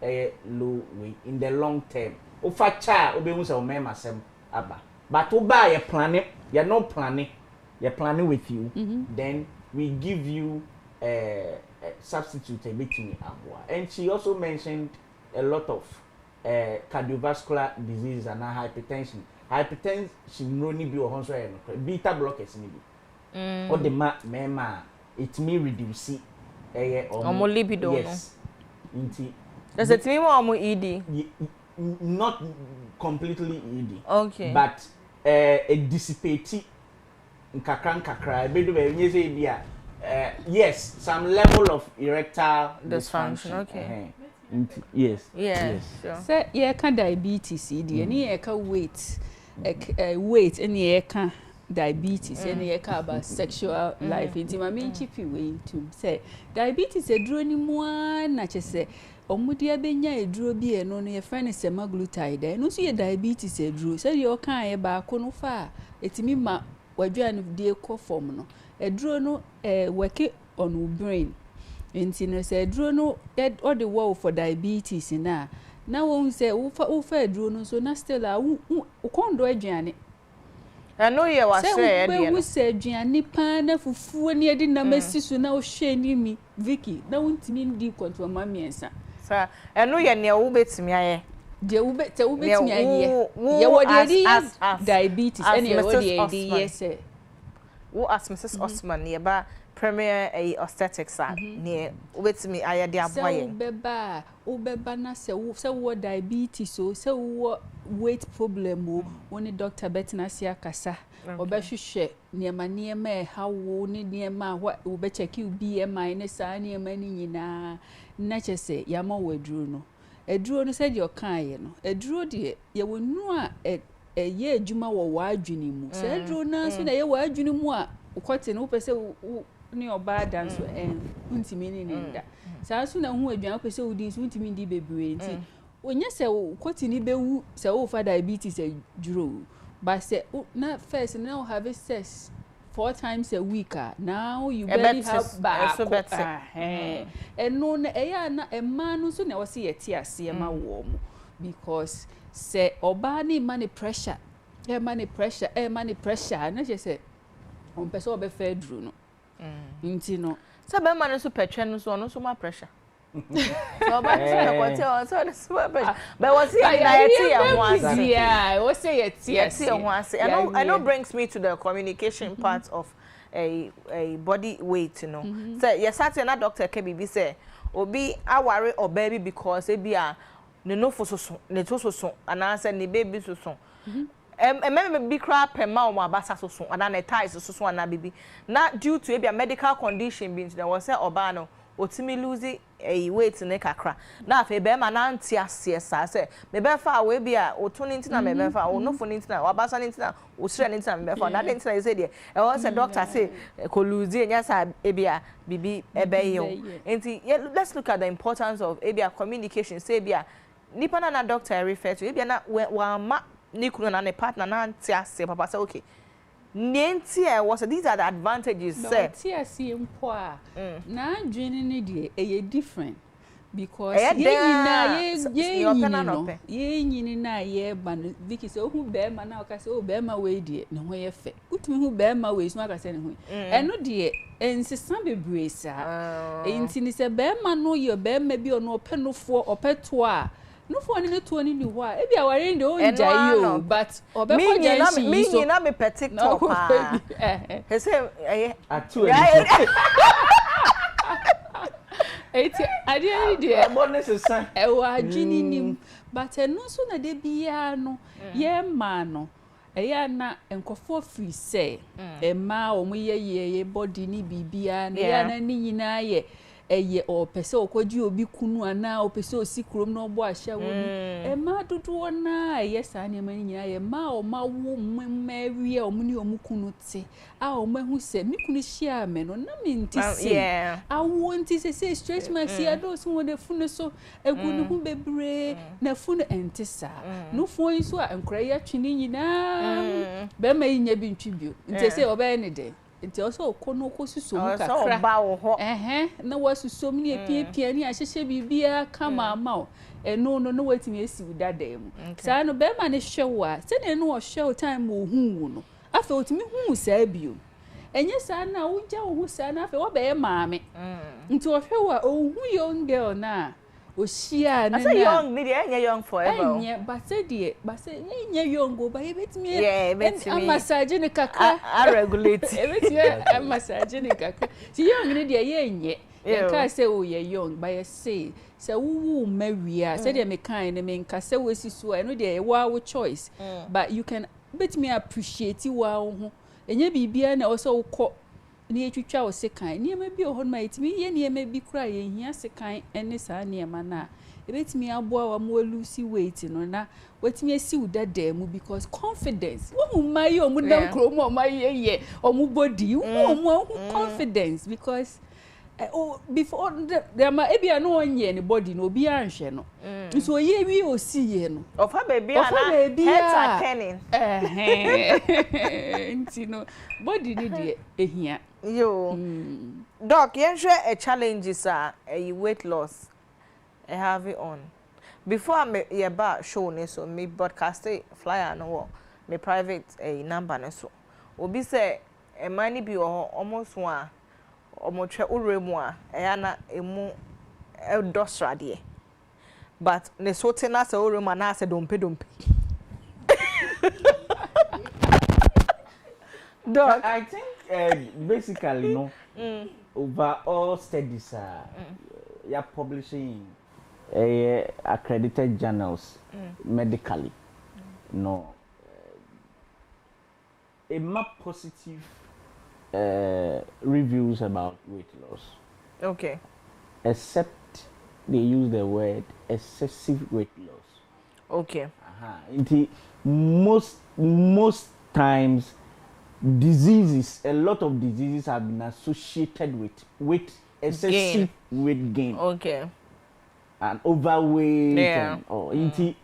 a low weight in the long term. Ufacha obemusa omema sem aba. But uba you planning, you're not planning, you're planning with you, then we give you substitute a bit me abwa. And she also mentioned a lot of cardiovascular disease and hypertension. Hypertension no ni bi ohonso e no beta blockers ni bi. O de mema it may reduce omo libido. Yes. Inti does it mean omo ED? Not completely ED. Okay. But a dissipate nkakra be do be nyese bia yes, some level of erectile dysfunction. Okay. Yes. Yes. Say you can diabetes, you can weight, and you can diabetes, and you can about sexual life. Into my main chippy way to say diabetes a draw any more, not just say. Omudia benya eduro bi e no ye friend semaglutide no so ye diabetes eduro say you kan e ba ko no fa etimi ma wadua no die ko form no eduro no work on brain enti no say eduro no all the work for diabetes na won say ufa eduro no so na still a ukondo aduane no ye wa say e de no say aduane pa na fufuo ne de na masisu na o hwe ni mi Vicky na wontimi ndi kwanto ma miensa sa eno ye ne wo betimi aye de wo betimi aye ye wo de diabetes ene wo de yes wo as Mrs. Osman ye ba premier aesthetics near with me I dey aboye ubeba na se wo diabetes se wo weight problem o woni Dr. Bettina Siakasa obehwehwe niema hawo ni niema wo be check BMI ne sa niema ni nyina na chese yama waduro no eduro no se de okan no eduro de ye wonu a ye adwuma wo wadwini mu se eduro na so na ye wadwini mu a ukote no pese ni oba dance untimi ni nda sa so na hu aduan pese udi so untimi ndi bebre nti onye se ukote ni bewu se wo fa diabetes eduro but say na first now have sex 4 times a week now you barely have back and no na man no so na wose yeti ase ma wo mu because say oba ni money pressure money pressure na je say on person obe fa duru no nti no so be man so petwe no so ma pressure so ba so super pressure but was here na yeti yeah was say yeti I know brings me to the communication part of a body weight, you know. So yes, na doctor KBB say obi aware or baby because e bia ne no fososo ne tososo ananse ne baby soso me be cry per ma o abasa soso ana ne ties soso ana bibi na due to e bia medical condition bi there was say oba no otimi lose weight ne kakra na afa be ma na nti ase sa say me be fa we bia otuni ntina me be fa o no fo ntina wa basa ntina o sire ntina me be fa na ntina you say there e was a doctor say ko lose nya sa e bia bibi e be yo enti let's look at the importance of e bia communication say bia nipa na doctor refer to e bia na wa ma ni kunu na ne partner na nti ase papa say okay Nentia was these are the advantages said. TSC mpoa na adwene ne de e different because ye nyini na ye ba no Vicky say ohu be ma na o ka say o be ma we de ne ho ye fe utumi hu be ma we so aka say ne ho eno de ensesa bebre sa enti ni say be ma no ye be ma bi ono openofo opeto a no for any to any new wa e bia ware ndi o nja yo but obeko jansi me na me TikTok he say atu eti ade ani de bonus san e wa adwini nim but eno so na de bia no ye ma no e ya na enkofo free say e ma o mu ye body ni bibia na ya na ni nyina ye eye o pese okoji obi kunu ana o pese osikrom na obo ahya woni e ma dodo na eye sa ne mani nyina ye ma o ma wo mmawie o muni o mukunu te a o mahu se mi kunu hia me no na mi nti se a wo nti se stretch marks ya do so de funu so egunu hu bebre na funu entisa no fon so a enkra ya twini nyina be ma yinya bi ntwibio nti se oba ne de nti also okono kosuso mu kakra ba wo ho na wasuso mu ne epiepia ni ahyehye bibia kama ama eno no watimi esi udada mu saa no be ma ne hwewo a se ne no hwewo time wo hu no afa otimi hu saa bio enye saa na wugya wo hu saa na afa wo be maame nti wo hwewo a ohu young girl na Oshia na say young me dey young forever enye but say enye young go ba ebetimi massage ne kakra regulate ebetimi massage ne kakra ti young ne dey enye ka say o ye young ba ye say wu mawia say dey me kan ne me nka say we siso e no dey wa choice but you can betimi appreciate wa ho enye bibia na o say wo ni etwitwa o sekan niema bi ohon ma etimi ye niema bi kura ye hia sekan ene saa niema na ebetimi aboa wa mo lucy weight no na wetimi esi udada mu because confidence wo mu mai o mu dam kro mu o mai ye o mu body wo mu confidence because before there ma ebia no onye ne body no obi anhwe no so ye wi o si ye no ofa baby ana head turning ntino body ni de ehia yo doc yenhwe a challenges a weight loss I have it on before me ye ba show ne so me broadcast flyer no me private number ne so obi say e mani bi almost one omotwe uremu a na emu dosra de but ne so te na se uremu na se dompe Doc, I think basically no over all studies you're publishing accredited journals medically no a map positive reviews about weight loss. Okay. Except they use the word excessive weight loss. Okay. Most times diseases, a lot of diseases have been associated with excessive weight gain. Okay. And overweight. Yeah. And,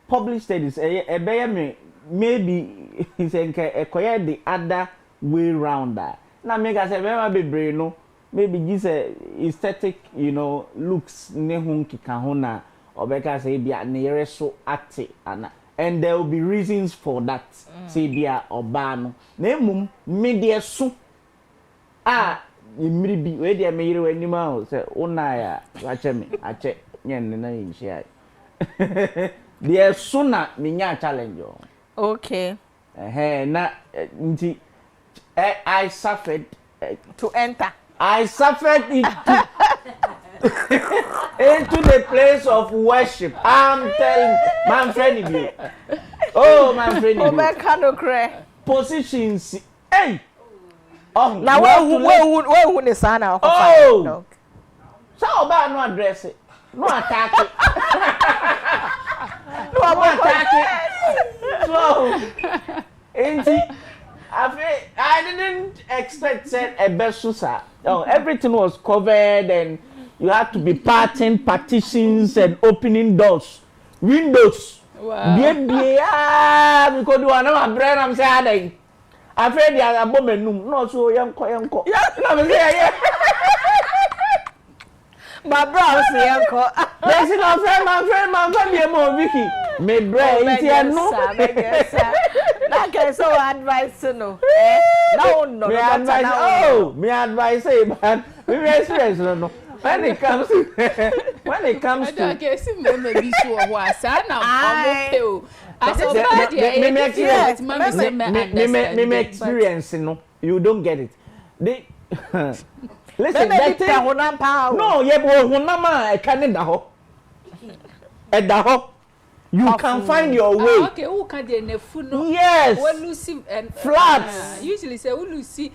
published studies, maybe it's the other way round that. Now make us say, no, maybe this aesthetic, looks nehun kikahona, or because say be a so active and there will be reasons for that. Say be a obano. Nemum media so maybe where they made when you mouse say onaya watch me I check yen share. There sooner minya challenge. Okay. I suffered to enter. I suffered into the place of worship. I'm telling my friend you. Oh, my friend you. Positions. Hey. Oh, now where is Sana? Oh. So about no address it. No attack it. No attack it. So, I didn't expect a best susa. Oh, everything was covered and you had to be parting partitions and opening doors, windows. Wow. Because you are not a brand. I'm saying, I'm afraid they are a woman. No, so young. Yeah. My brother, uncle. That's it, my friend, Vicky. Me brain, that can so advice no. No. Me advice, but we experience no. When it comes to I guess maybe so was me experience no. You don't get it. They listen, no, yeah, but honama I can't daho. Daho. You can find your way. Okay, who can they nefuno? Yes. When Lucy and flats. Usually say Lucy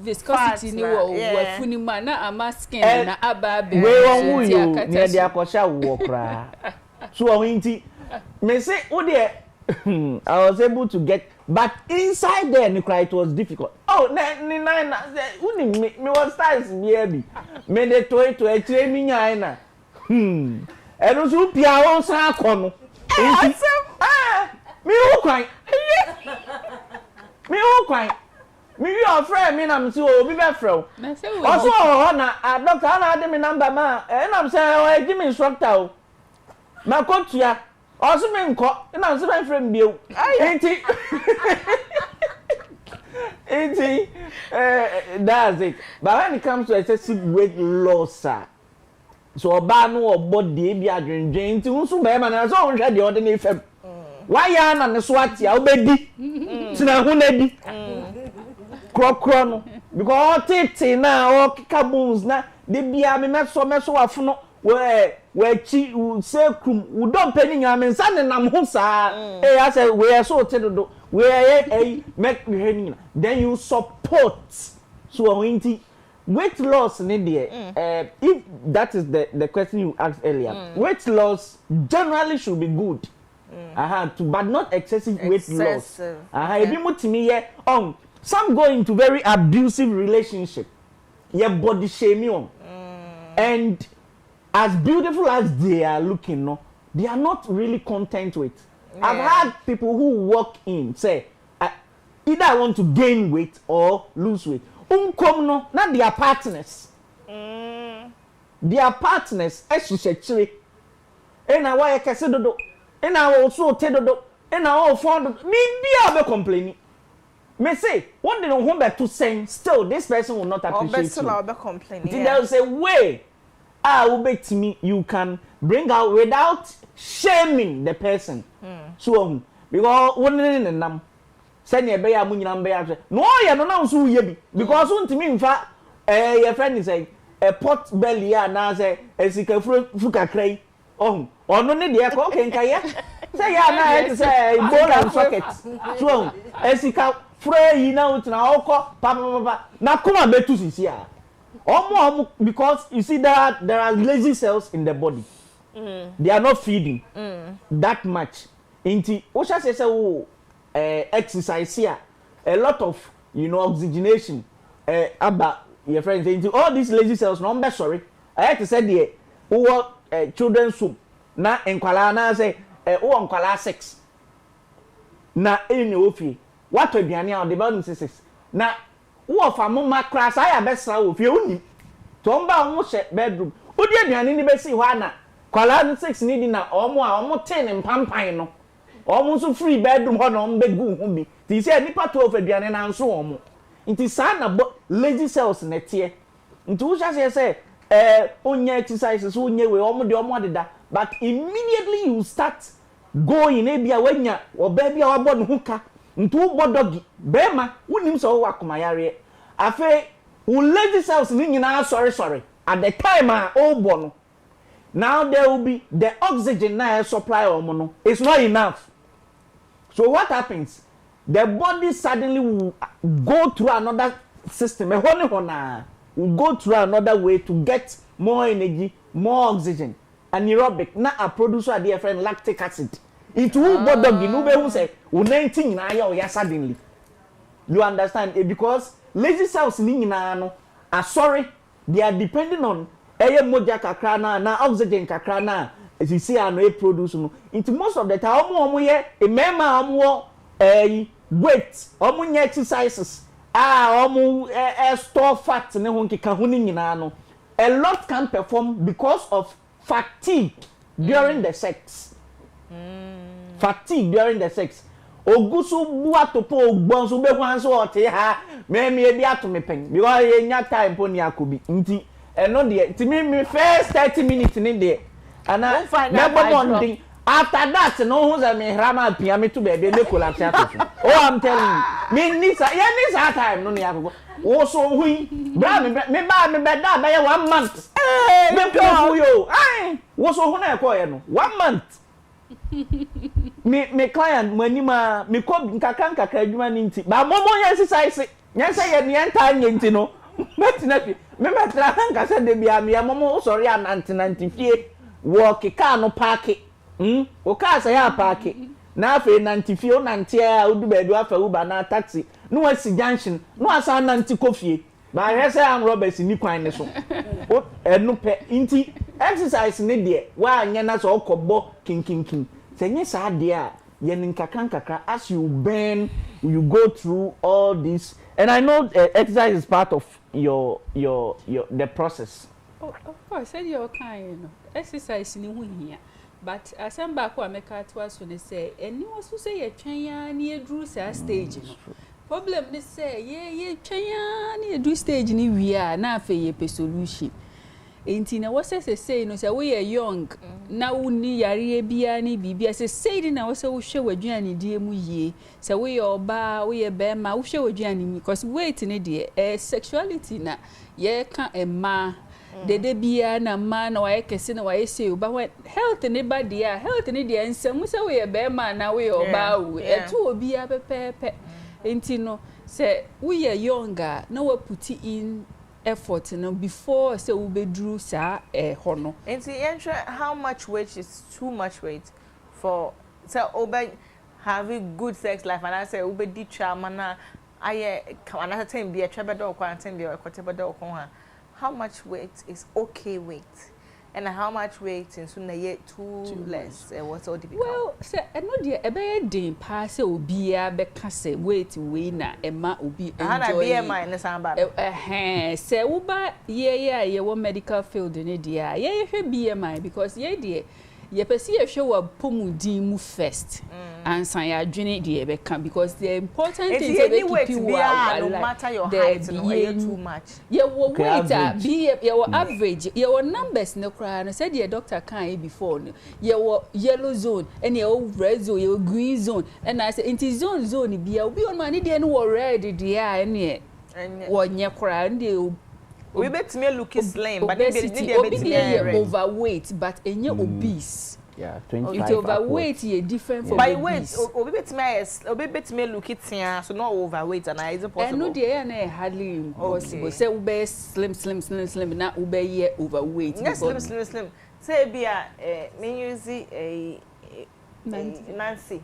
viscosity ni wa funima na amaskin na ababe. We won you near the akosha wo kra. So ohunti me say o there I was able to get but inside there it was difficult. Oh, me was styles be me de to e tire mi nyan na. And also pia won san akono. Me who kwan. Me your friend me na me say obi be frɛ. Also na doctor na ade me number ma. Na me say o give me instructor o. Ma kotua. Also me nko. Na me say my friend bio. Enti that's it. But when it comes to excessive weight loss, so oba no obody e bi adwendwen nti nso be ma na so onhwe de ode ne fam why ya na ne so atia obedi tina hu na di krokro no because tete na o kika bones na de bia me meso wafono we chi se krum u don pani nyame nsa ne nam ho saa I say we so tedodo we make me then you support so onti weight loss if that is the question you asked earlier, weight loss generally should be good. But not excessive weight loss. Some go into very abusive relationship. Your body shaming. And as beautiful as they are looking, no, they are not really content with. Yeah. I've had people who walk in say, either I want to gain weight or lose weight. No, not their partners. Their partners, eshushechiri. Ena wa yekese dodo. Ena wa also te dodo. Ena wa found me be a be complaining. Me say, what they don't want to say, still this person will not appreciate you. Be complaining. They'll say, way, bet me you can bring out without shaming the person. So because one in them. send ye be ya mu nyina mbe ya no ye no na so ye bi because untimi mfa your friend is a pot belly ya na say esika fu kakrai ono ne de ko kenkaye say ya na it say ball and socket so esika fure yi na utina okọ papa na kuma betu sisi a omo because you see that there are lazy cells in the body. They are not feeding that much. Inti o sha say exercise here a lot of oxygenation about your friends into all these lazy cells no be sorry I had to say there who children's soup na enkwala na say who enkwala 6 na eni ofi what aduane a the bottom 6 na who of amoma class I abesra ofi oni to mba wo hye bedroom odi aduane ni be si ho ana kwala 6 ni di na omo ten mpampan no omo so free bedroom ho no mbe gu hu bi ti say nipa to of aduane na nso omo nti sa na lazy cells na tie nti wo sha say onya exercises onye we omo de omo adeda but immediately you start going e bia wanya oba bia wabo ne huka nti wo bodogi bema wonim so wo akoma yare afa wo lazy cells ni nyina sorry at the time o bo no now there will be the oxygen na supply omo no it's not enough so what happens the body suddenly will go through another system will go through another way to get more energy more oxygen anaerobic na a produce a different lactic acid it will bother you be who say 19 na ya suddenly you understand because lazy cells ni nyina no sorry they are depending on eye moja kakra na oxygen kakra na you see ano produce no it most of the time omo ye emema omo weight omo exercises omo store fat ne ho nkeka ho ni nyina no a lot can perform because of fatigue during the sex fatigue during the sex ogusu buatopo ogbonso be hwan so ote ha me bi atome pen because ye nya time po ni akobi nti eno de ti me first 30 minutes ni de ana never bonding after that no hu za me hrama pia me to be me collapse ato oh I'm telling you me nisa time no ni akoko wo so hui bra me be da be 1 month me pio yo wo so hu na ekoye no 1 month me client manima me ko nkaka adwuma ni nti ba momo ya exercise nya say ye ne enta nti no metina fi me metra nka say de bia me momo sorry ananti fie wo keka no park o ka say ya park na afa nanti fie o nanti a odu ba edu afa uber na taxi no wasi junction no asa nanti kofie ba he say am robbers ni kwan ne so o enu pe nti exercise ne de wa anya na so okobo kin senye sa de a ye nkaka as you burn you go through all this and I know exercise is part of your the process. Of course, said your kind exercise ni hu hia but asem ba ko ameka to aso ne say eni wo so say ye twan ni eduru sa stage no problem ni say ye twan ni eduru stage ni wi a na afa ye pe solution enti na wo say no say we are young na woni yare bia ni bibia say na wo say wo hwe wadwan die mu yie say we oba we be ma wo hwe wadwan because wait ni de sexuality na ye ka ema dede bia na ma na wa kese na wa say oba health ni ba dia health ni de nsem say we be ma na we oba wo etu obi a pepepe enti no say we are younger na we put in effort no before say we be drew sa hono and how much weight is too much weight for say obe having good sex life and I say obe di trauma na aye another time be a trabedo quarantine be a quartebedo kon how much weight is okay weight and how much weight in soon na too less what's all the well say no dey e be den pa say obi a be ka say weight we na e ma obi enjoy BMI na samba say wo ba ye wo medical field ni dia ye hwe BMI because ye dey ye pesi ye hwe wa pomudin mu first and san ya adwene de ye be kan because the important thing is be keep you no matter your height no too much ye wo weight be ye wo average ye wo numbers ne kra no said the doctor kan before no ye wo yellow zone and ye wo red zone ye wo green zone and I say inti zone be obi on man de no wo red de a ne wo nye kra ndi we betime look slim but they overweight but enye obese. Yeah, 25. It's overweight is different from by weight. Obi betime look it so not overweight and is it possible? And no dey na hardly impossible. Say we be slim na we be overweight. Yes, slim. Say bia me use Nancy.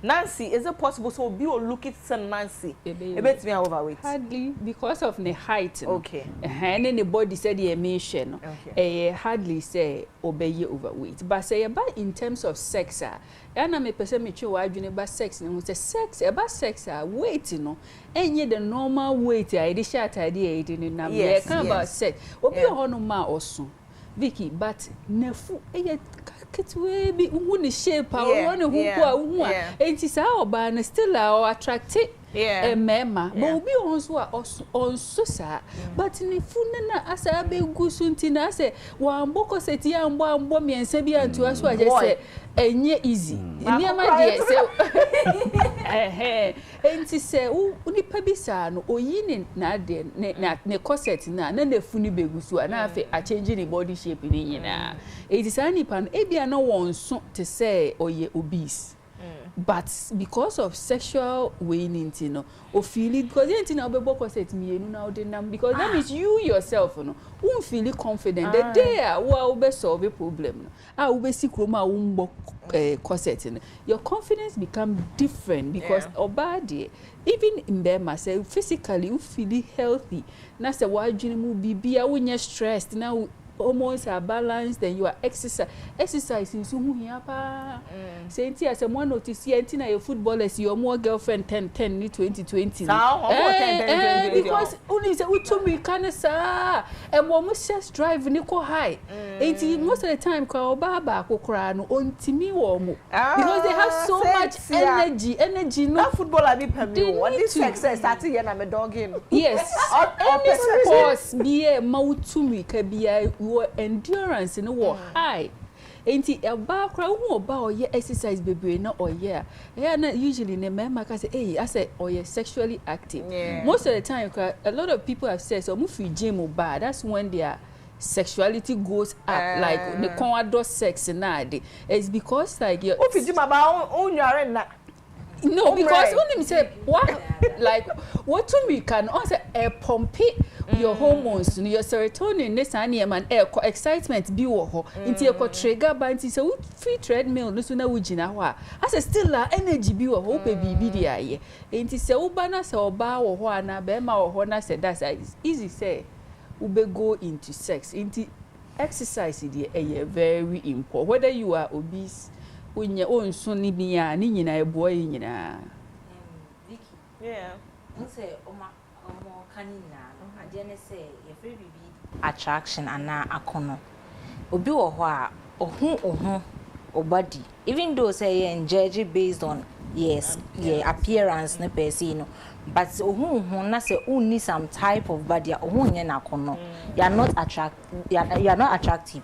Nancy, is it possible so be or look it some Nancy? A bit me overweight. Hardly because of the height. Okay. And then the body said the emission. Okay. Hardly say obey overweight. But say about in terms of sex, and I may person me show I about sex and say sex about sex weight and the normal weight I did short idea in number. Yes. About sex. Obi no ma also. Vicky, but nefu we be who shape one who and is our ban still our attractive mema but we also on so sa but nifuna as I be gusuntina say one boko set ya mbo me ense bi anto aso aje say enye easy niam dey say enti say unipa bi sa no oyini na de ne corset na nefuni begusu na afi a change the body shape ni nyina it is nipa no ebia no won so to say oye obese. But because of sexual weighing, or feel it because anything I'll be corset me now because that means you yourself won't feel confident that there will be solve a problem. I will be sick corset your confidence become different because our body even in them say physically you feel healthy. Now say why you be when you're stressed now. Almost are balanced, then you are exercising so here pa say as someone notice here your footballers your more girlfriend 10 20 because only say me can say and almost just drive niko high most of the time kwa baba kokra no ontimi wo mo because they have so much energy no footballer be permi what this success start here na me dogging yes any sports be mautumi ka bia your endurance in war high enti eba kra hu oba oye exercise bebre na oye na usually ne mema ka say I say oye sexually active most of the time a lot of people have said so mu fi gym ba that's when their sexuality goes up like the conado sex na dey it's because like you fi gym ba onware na no because only me say what like what to me can also pump your hormones your serotonin this and man excitement be wo ho nti e trigger ba nti say we free treadmill no so na we gina ho a say still energy be wo ho pe bibi dey aye nti say wo ba na say oba wo ho ana be ma wo ho na say that's easy say we be go into sex nti exercise dey very important whether you are obese unye onso ni bia ni nyina ebo yi nyina Vicky say oma kanina no hade ne say ye free bibi attraction ana akono obi wo ho a ohun body even though say you judge based on yes appearance na person no but ohun na say you need some type of body ohun nye na akono you are not attractive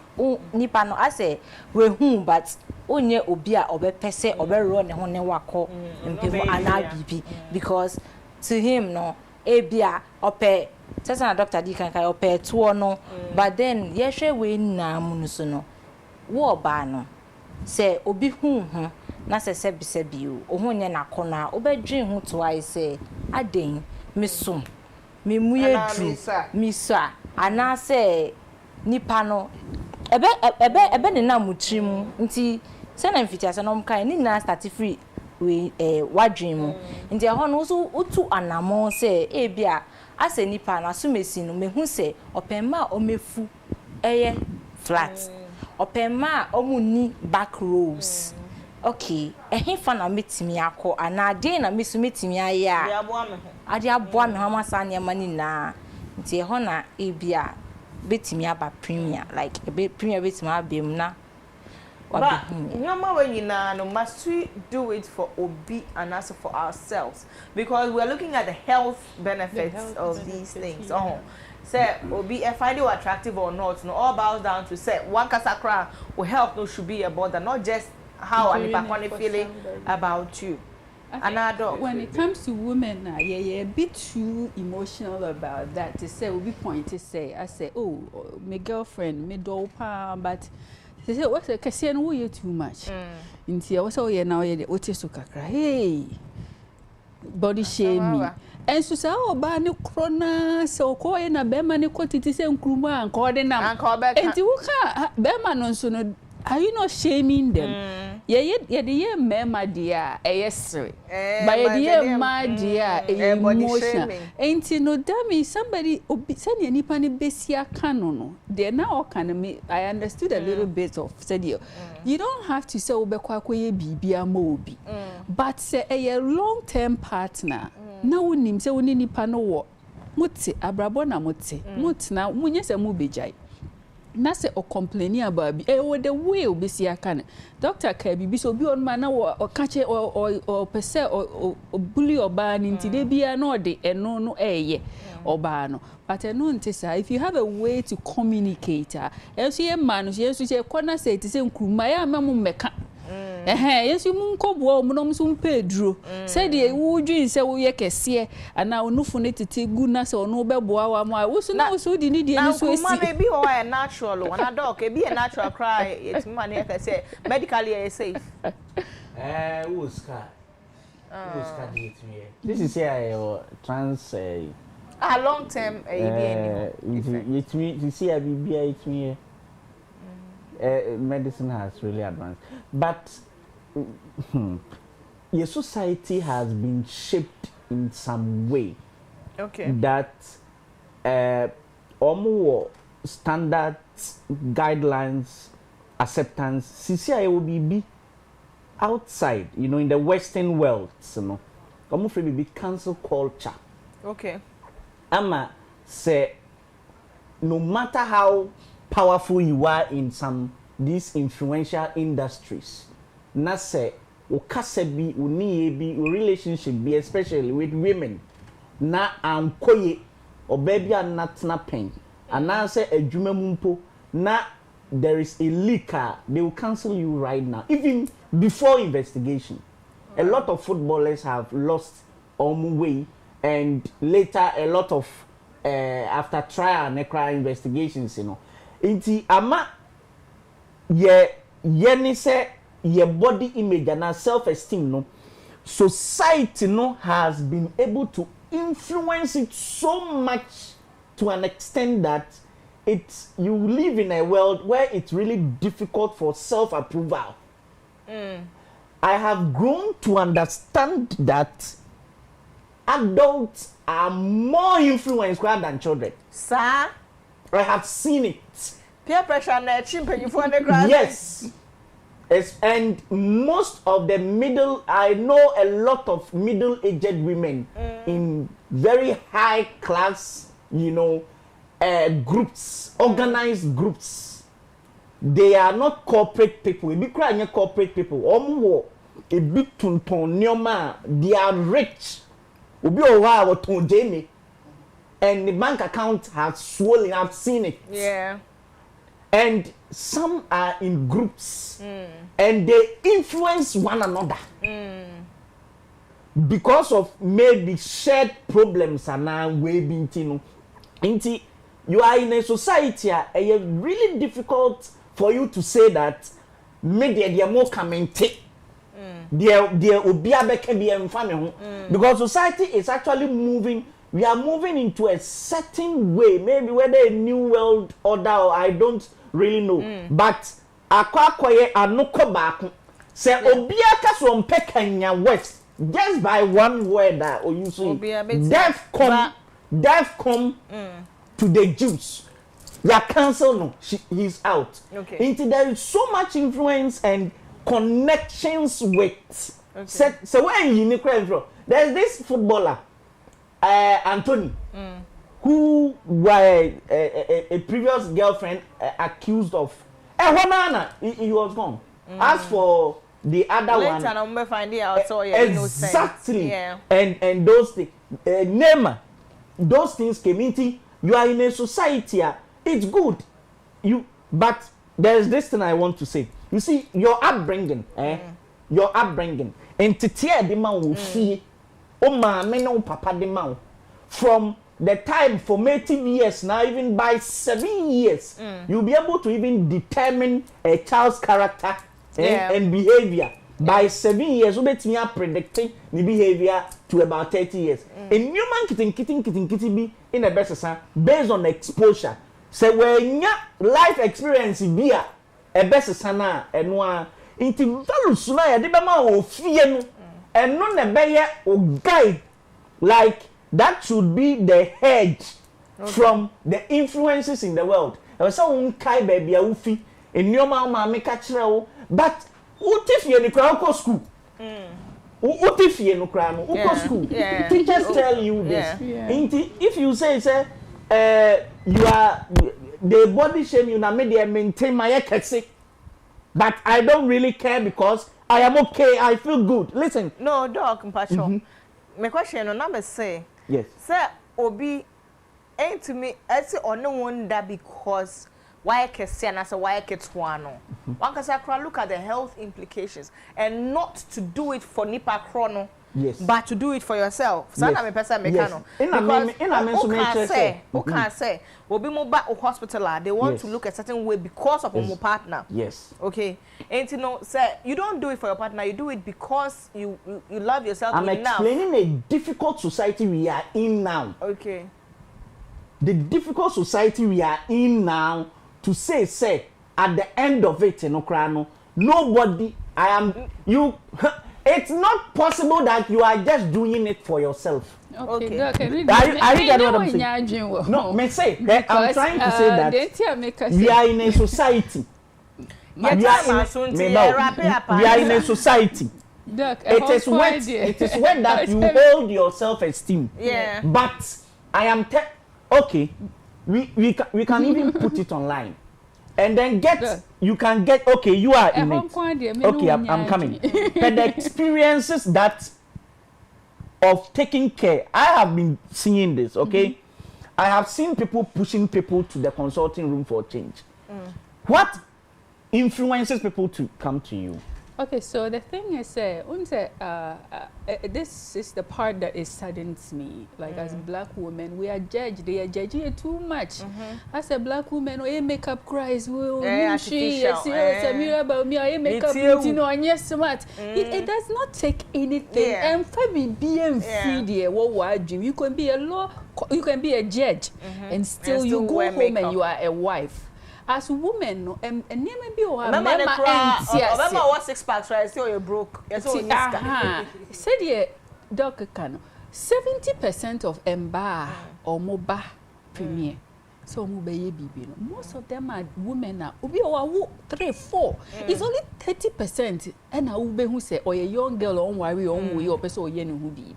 nipa no I say we hu but onye obi a obepese obero ne ho ne wako mpemo ana bibi because to him no ebia ope test na doctor di kan ope to no but then yehwe we na mu so no wo ba no say obi hu na se sebi o ohun ye na kona obedwen hu to ai say aden mesum memuye dru misa ana say nipa no ebe ne na mutrim nti se na mfiti ase no mkan ni na start free we wadwen mu nti ho no so utu anamo say ebia ase nipa na so mesi no mehu say opema omefu eye flat opema omuni back rows okay ehefa na metimi akọ ana de na mesu metimi aye a ade aboa me ho masa ne mani na nti ho na ebia betimi aba premier like premier betimi abem na But nyoma we nyina no must we do it for obi and also for ourselves because we are looking at the health benefits of these things. Yeah. Say obi if I do attractive or not, no all boils down to say one kasakra will help no should be about that, not just how and if feeling about you. When it comes to women, a bit too emotional about that. To say, will be point to say, I say, oh, my girlfriend, my dopa, but they say, what's a Cassian, who you too much? Until I was all now, the Otisukakra, hey, body shame me. And so, oh, Barney Crona, so coy and a beman, you quoted the same Kruma and called them and call back. And you can't, beman on soon. Are you not shaming them? Yeah, the mema dear, yes, but dear, my dear, emotion. Ain't you no dummy? Somebody send any penny besia canon. They're now kind of I understood a little bit of said you. You don't have to say Obekwakoye Bibia Mobi, but say a long-term partner. Now, him say we need pano Mutsi, Abrabona Mutsi, Mutna, Munyas and Mubijai. Na se o complaining about be the way o be see aka Dr. Kabi bi so bi on ma na o kache o pese o bully oba ni nti de bia na o de eno no eye oba no but eno nti sa if you have a way to communicate so ye man no ye so che kona say ti se nkruma ya amemu meka yesu mun ko bo mu no mso pedro said ye wudwin se wo ye kese ana onufu ne tete gu na se ono be boa wa mu wo so na wo so di ni die ni so esi na ma be o a natural one na dog e be a natural cry it man ye kese medically e safe who ska diet me this is here trans long term it me you see a bibia it me medicine has really advanced, but your society has been shaped in some way. Okay. That more standards, guidelines, acceptance. CCI will be outside, you know, in the Western world, you know. I'm afraid it be cancel culture. Okay. Ama say, no matter how powerful you are in some these influential industries, na say ukase bi uniye bi relationship bi especially with women na ankoye obaby anatna pen and say adwuma mumpo na there is a leaker, they will cancel you right now even before investigation. A lot of footballers have lost way and later a lot of after trial and investigations, you know. Inti ama ye say your body image and self-esteem, no, society, no, has been able to influence it so much to an extent that you live in a world where it's really difficult for self-approval. I have grown to understand that adults are more influenced than children. Sir, I have seen it. Peer pressure and yes. And most of the I know a lot of middle-aged women in very high class, you know, groups, organized groups. They are not corporate people. If you cry corporate people, they are rich. And the bank account has swollen. I've seen it. Yeah. And some are in groups and they influence one another because of maybe shared problems and now we been you are in a society it's really difficult for you to say that media they are more commenting there obia can be family because society is actually moving. We are moving into a certain way, maybe whether a new world order or I don't really know. But akwakoye anoko back say obiaka from Kenya West just by one word that or you see death come to the Jews. They are cancelled. No, he's out. Okay. Into there is so much influence and connections with. Okay. So when you from there's this footballer. Anthony, who were a previous girlfriend accused of he was gone. As for the other one, later I'm finding out so exactly. Yeah. And those things, name those things community. You are in a society. It's good. But there's this thing I want to say. You see, your upbringing, your upbringing, and to tear the man will see, oh man, no papa the man, from the time formative years now, even by 7 years, you'll be able to even determine a child's character and behavior. By 7 years, we bet me are predicting the behavior to about 30 years. A new man kitty be in a best based on exposure. So when your life experience be a best sana and one into value suna de be ma o fie no and no na be ye o guide like that should be the hedge from the influences in the world. E so un kai baby a ufi enioma ma me ka kire wo but utifie ni kra ko school. Utifie no kra no ko school. Teachers tell you this. If you say you are the body shame you na me dey maintain my ekese. But I don't really care because I am okay. I feel good. Listen. No, Doc, Mpacho. My question on number say. Yes. Sir, Obi, ain't to me. I say on no wonder because why kesi and I say why ketwano. One can say look at the health implications and not to do it for nipa chrono. Yes. But to do it for yourself. So I'm a person mechano. Because say will be more back hospital. They want to look a certain way because of your partner. Yes. Okay. And you know, say you don't do it for your partner. You do it because you love yourself I'm enough. explaining a difficult society we are in now. Okay. The difficult society we are in now to say at the end of it, nobody. It's not possible that you are just doing it for yourself. Okay. Are you getting what I'm saying? No, I'm trying to say that we are in a society. We are in a society. It is when that you hold your self-esteem. Yeah. But I am okay. We can even put it online. And then you can get, okay, you are in it. Okay, I'm coming. But the experiences that of taking care, I have been seeing this, okay? I have seen people pushing people to the consulting room for change. What influences people to come to you? Okay, so the thing is, this is the part that it saddens me. Like as black women, we are judged. They are judging it too much. As a black woman, oh, makeup cries. Makeup, yes, smart. It does not take anything. And for me, being feed what you can be a law, you can be a judge, and still you go home and you are a wife. As women, no, and never be or remember what 6 packs, right? So you're broke. Said ye, Dr. Kano, 70% of Emba or Moba premier. So most of them are women now. Ubi or 3, 4. It's only 30%. And I will who say, or a young girl on worry on we or person or yen who be.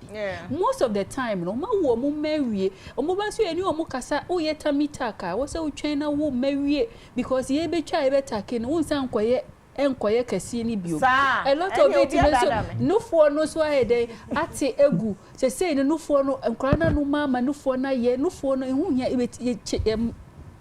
Most of the time, no matter marry, or mobile and you mukasa, oh yet mitaka, was a China will marry because ye be try better can one sound quiet. Enquire Cassini Bio. A lot of it no for no sway day at say egu. Say no for no and crana no mamma no for na ye no for no whom ye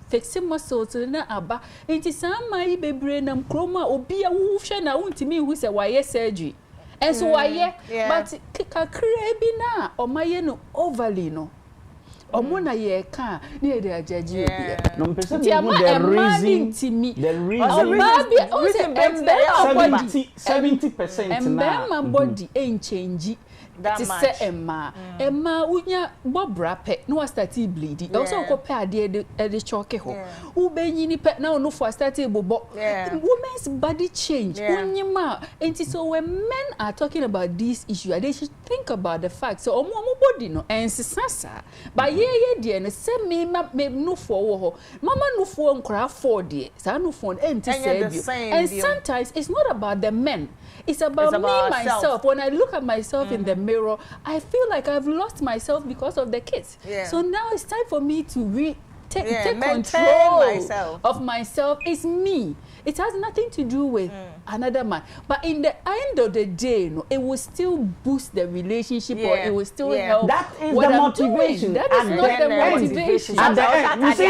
fixing muscles in the abba. It is some my baby and chroma or be a wolf and I want to me who say why surgery. And so why but kika crabby na or my no overlino. Omona ye can near the judge. No, the reason 70% now. My body ain't changing. That is Emma. Emma, unya bob rapet, no started bleeding. Also, compare the chalky hole. Who be pet now no for started bobo. Women's body change. And so when men are talking about this issue, they should think about the fact. So, omo body no and sasa. But ye dear, and send me no for Mama no for nkra for dear. Sa no for and sometimes it's not about the men. It's about me myself. When I look at myself in the mirror, I feel like I've lost myself because of the kids. So now it's time for me to take control of myself is me. It has nothing to do with another man. But in the end of the day, it will still boost the relationship or it will still help. That is the motivation. That is not the motivation. At the end, you see,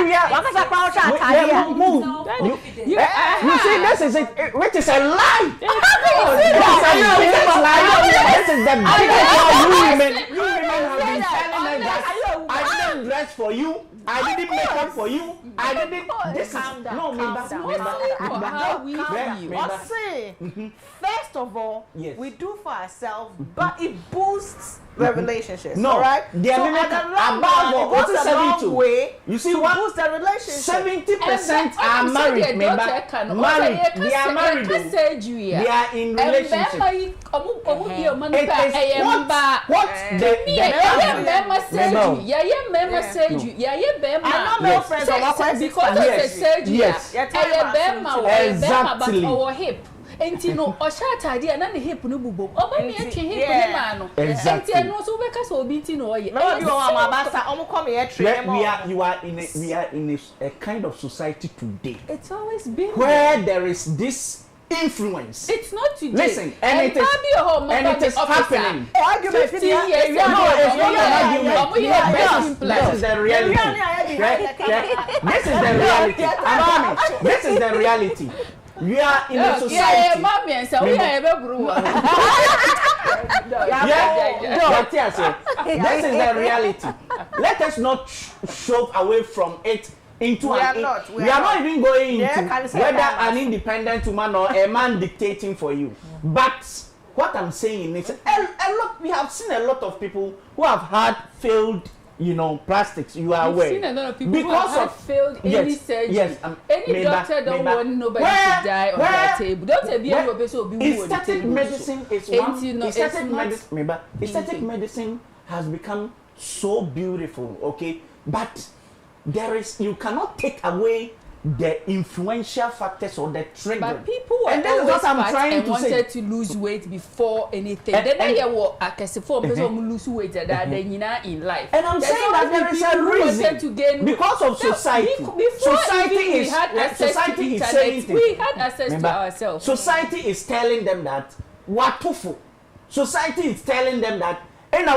you see, this is it, which is a lie. This is the biggest lie. You women have been telling us that I didn't dress for you. I didn't make up for you. I didn't. This is no, First of all, we do for ourselves, but it boosts the relationships. No, right? The way. You see what? Boost the relationship. 70% are married. Married. They are married. They are in relationship. Enti no oshata dia na ne hip no bubo oba me atwe hip ne ma no enti no so be ka so obi nti no oye no bi o amabasa omo come here train we are in a kind of society today. It's always been where there is this influence. It's not today. Listen, and it is happening. Argument 15 years it's not an argument. This is the reality. This is the reality. This is the reality. We are in a society. This is the reality. Let us not shove away from it into we are not even going into whether an independent woman or a man dictating for you. But what I'm saying is we have seen a lot of people who have had failed plastics. You are aware. We've seen a lot of people because who have failed any surgery. Yes, any doctor don't want nobody to die on their table. Don't say be able to be aesthetic medicine is one. Aesthetic medicine has become so beautiful, okay? But you cannot take away the influential factors or the trigger. But people were always fat and wanted to lose weight before anything. Then I will lose weight in life. And I'm saying that there is a reason to gain because of society. Society is saying we had access to ourselves. Society is telling them that watufu. Society is telling them that society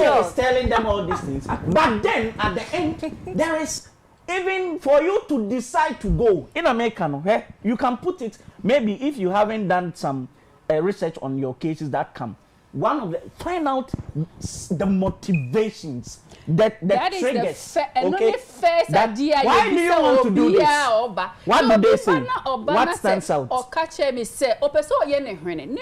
is telling them all these things. But then at the end, there is even for you to decide to go in America, you can put it maybe if you haven't done some research on your cases that come. Find out the motivations that triggers. Why do you want to do this? What do they say? What stands out? Or catch me say, "Opeso ye ne hwene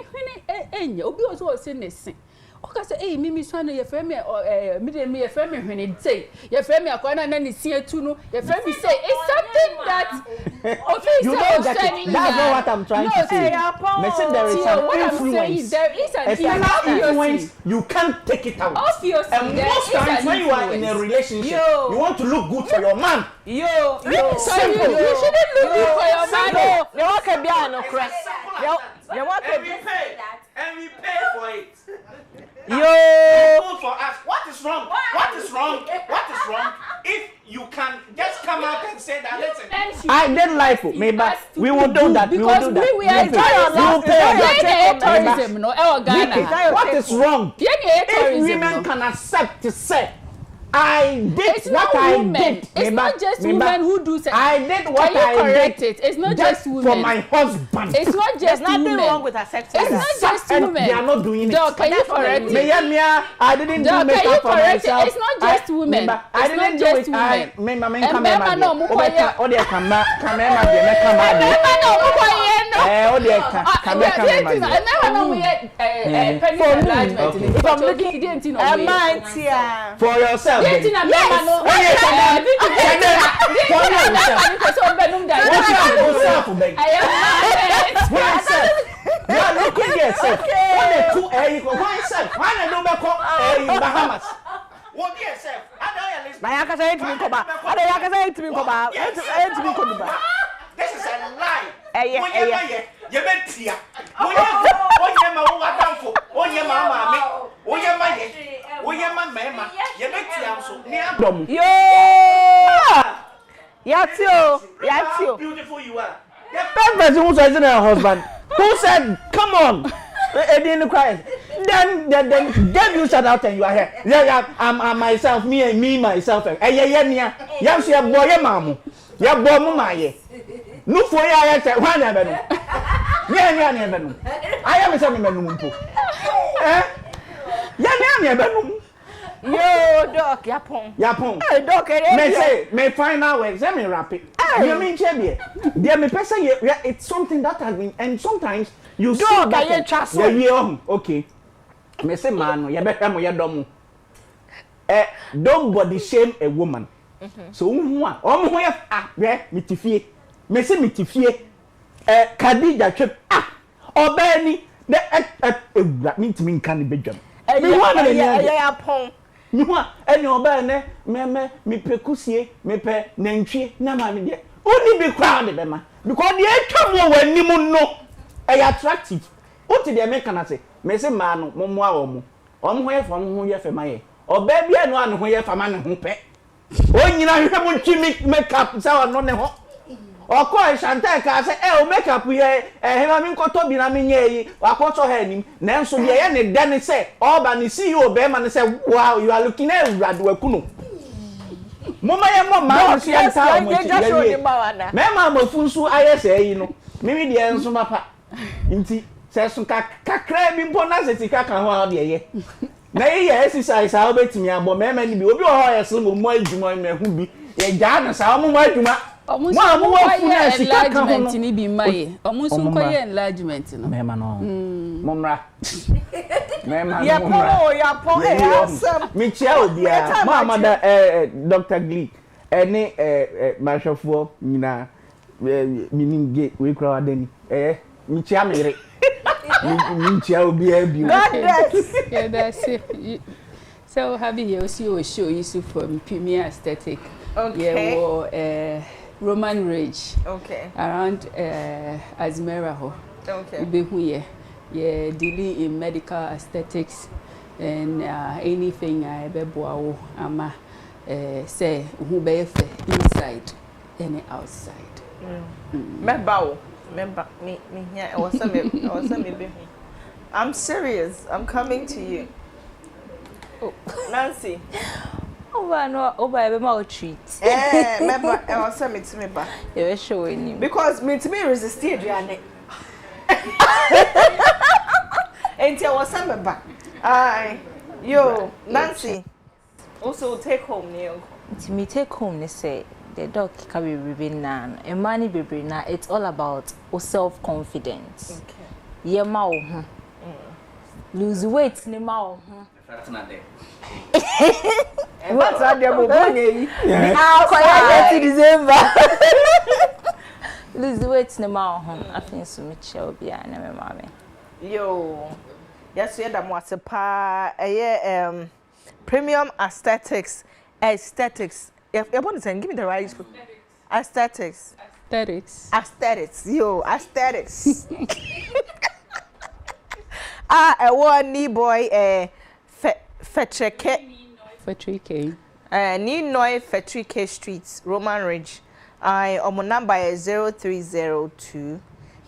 enye obi ozo se ne sin." Oka say, "Eh, mimi swan ye frame me ye frame me hwene say. Ye frame me akwana na ne sin etu no. Ye frame me say it's something that you know that that's not what I'm trying to say. Listen, there is an influence. There is an influence. You can't take it out. Obviously, and most times when you are in a relationship, you want to look good for your man. So you shouldn't look good for your man. And we pay for it. Yo! For us. What is wrong? What is wrong? What is wrong? If you can just come out and say that, listen. I didn't like it. Maybe we will do that. Because we are tourism. What is wrong? If women can accept to say, I did what I did. It's not just women who do sex. I did what I did. It's not just women. For my husband. It's not just women. There's nothing wrong with accepting. It's not just women. They are not doing it. Can you correct it? I didn't do makeup for myself. It's not just women. I didn't do it. For yourself. Yes. You are looking at yourself. Bahamas. What yourself? This is a lie. Oyema mema. Ye betia so. Ni adom. Yo! Yatio. How beautiful you are. The first person who said her husband. Who said, "Come on." They didn't cry. Then you shout out and you are here. Yeah, I'm myself, me myself. Yeah. Yes, you boy, your mom. Your boy, mama. No for you, I said, one never. Yeah, never. I am a son of a moon. Yeah, never. Yo, doc, yapon. Hey, doc, may find out where let me wrap it. You mean, Chebby? Dear me, person, it's something that has been, and sometimes you see that. Yeah, okay. Me say, man, you better mo ya dom. Don't body shame a woman. So, who ya me tifie. Me say me tifie. Kadija trip Obeni, the means me can be bedroom. Me want yapon. You want any obene, me pekusie, me pe nentwie, na ma me de. Only be crowded, Emma. Because the trouble when Nimu no attractive. What did they make an say? Me say man, momo where from who ye femaye. Or baby, I know and who ye for man who pet. Oh, you know, you have make up, so no never. Or quite Shantaka say, oh, make up we having Kotobi, I mean, ye, or Koto Henning, Nanso, ye, and then say, oh, but see you, Beman, say, wow, you are looking at Radwakuno. Mama, mamma, she has Mamma, Funsu, I say, you know, maybe the answer, Mapa. Inti, says some cacrab in Ponazzi, Caca, ye. Nay, exercise, I'll bet me, but mamma, you will be all a single more Juman, who be a Janus, I'm my Juma. Almost enlargement ni bi mai. Almost enlargement no. Mema no. Momra. Mema no. Yapon awesome. Me chia obia. Mama da Dr. Glee. Ene mashofo nyina mininge we kra adani. Me chia mere. Me chia obia bi. God bless. Yeah, that's it. So have you see show you from Premier Aesthetic. Okay. Yeah, Roman Ridge. Okay. Around Azmera ho. Okay. Ibehuye. Yeah, dealing in medical aesthetics and anything I beboa ama say who be inside and outside. Member me here. I was me. I'm serious. I'm coming to you. Oh, Nancy. Over my treat. Remember, I was saying to me, but you're showing you because me to me resisted Rihanna. And I was saying, but yo, Nancy, also take home, Neil. To me, take home, they say the dog can be ribbon now, and money be now. It's all about self confidence. Okay. Yeah, ma lose weight, ni ma That's not there. What's that? December. Lose weight no more. I think so much will be an mommy. Yo, yes, we had a pa premium aesthetics. If you want to give me the right aesthetics. Yo, aesthetics. A one knee boy Fetrike. Ninoy Fetrike Street, Roman Ridge. My number is 0302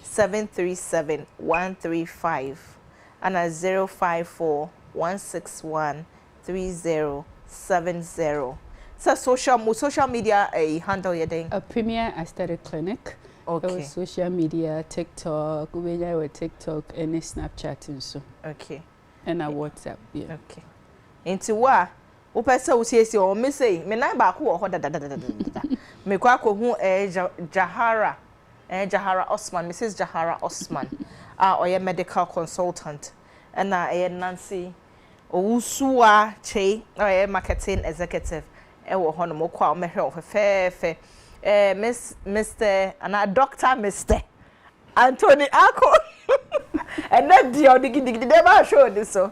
737 135 and 054 161 3070. So social media handle your thing. A Premier Aesthetic Clinic. Okay. Social media, TikTok, we have TikTok and Snapchat and so. Okay. And a WhatsApp. Yeah. Okay. Into what? Upesa usiesi o me say me na ba ko ho da me kwa ko hu Jahara Osman, Mrs. Jahara Osman oye medical consultant and Nancy Owusuwa Che oye marketing executive e wo ho no mo kwa o me hwe o fe Mr. and Dr. Mr. Anthony Ako and that the never show this so.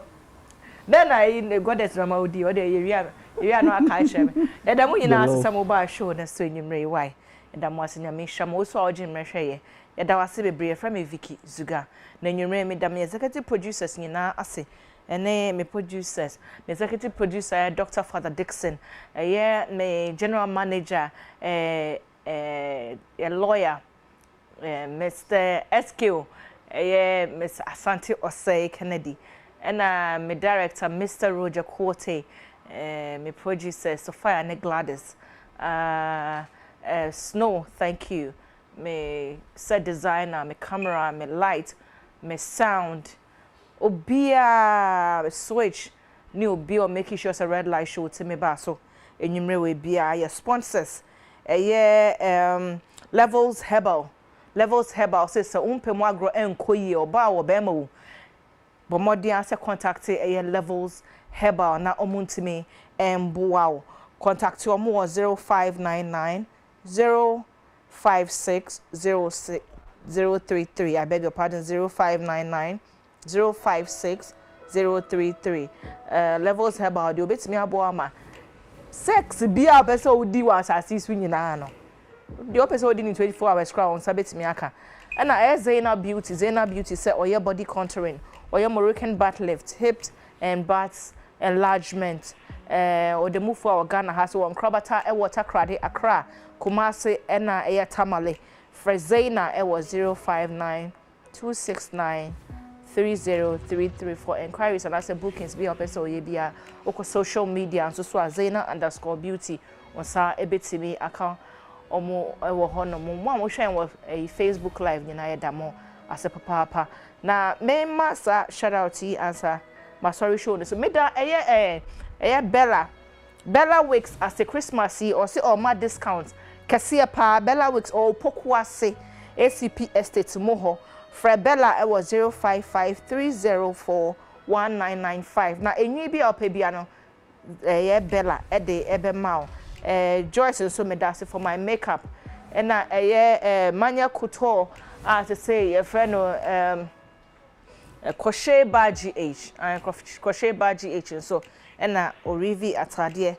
Then I goddess Ramaudi or the area no akaisha. And I'm going to ask some mobile show na so nyimre why. And I'm wasing ya me sham also origin mehwe. Ya da wase bebre from Vicky Zuga. Na nyimre me da me executive producers nyina ase. ene me producers me executive producer Dr. Father Dixon me general manager a lawyer Mr. SQ Miss Asante Osei Kennedy and my director Mr. Roger Quote my producer Sophia and Gladys Snow, thank you. Me set designer, me camera, me light, me sound. Obia switch new obi making sure it's a red light show to me ba so enyumre we bia your sponsors Levels Herbal say so umpemu agro enkoyi oba wo be ma wo bomodi ase contact Levels Herbal na omuntimi emboa contact your more 0599 056 033. I beg your pardon, 0599 056 033. Levels Herbal, you bet me aboama. Sex be a person who do was as is winning. The episode in 24 hours crown, sabet me aka. And I Zaina Beauty say, or your body contouring, or your Moroccan butt lift, hips and butts enlargement. Or the move for our Ghana has one Krabata, a water crade, Accra, Kumasi, Ena, Ea Tamale, Frezena, Ewa 059 269 3033 for inquiries and as a bookings be up so ye oko social media and so Zaina_beauty on sa ebetimi account omo ewo hono mo mo hwen wo Facebook live nyina ye damo as a papa na me masa shout out to answer my sorry show so me da Bella Wicks as a Christmas or say or my discounts Kasia pa Bella Wicks or Pokwase ACP Estate Moho Fred Bella it was 0553041995 na enyi bi opebiano Bella de ebe mao Joyce so me dase for my makeup and na Manya Couture as to say your friend Crochet Bar GH and Crochet Bar GH so ena Orivi atade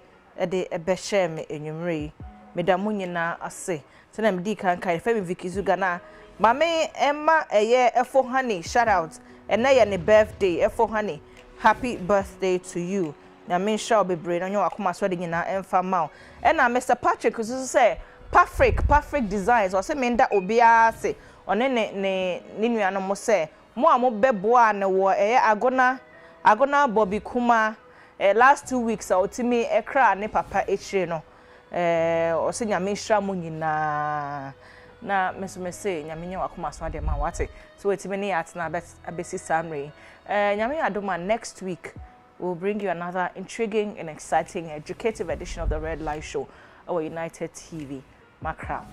de ebe share me enwumre medamu nyina ase tena medi kan kai fa Vicky Zuga na mame Emma efo honey shout out ena ye ne birthday efo honey happy birthday to you na me sure bebre no akoma so de nyina emfa maw ena Mr. Patrick so say perfect designs or say menda obia se one ne nuano mo say mo beboa ne wo agona Bobby Kuma last 2 weeks otimi ekra ne papa echire no o se nyame hra mo nyina na mesomese nyame nya wakoma so ade ma wate so etimi ne atna abesi samre nyame adoma next week we'll bring you another intriguing and exciting educative edition of the Red Light Show our United TV Macra.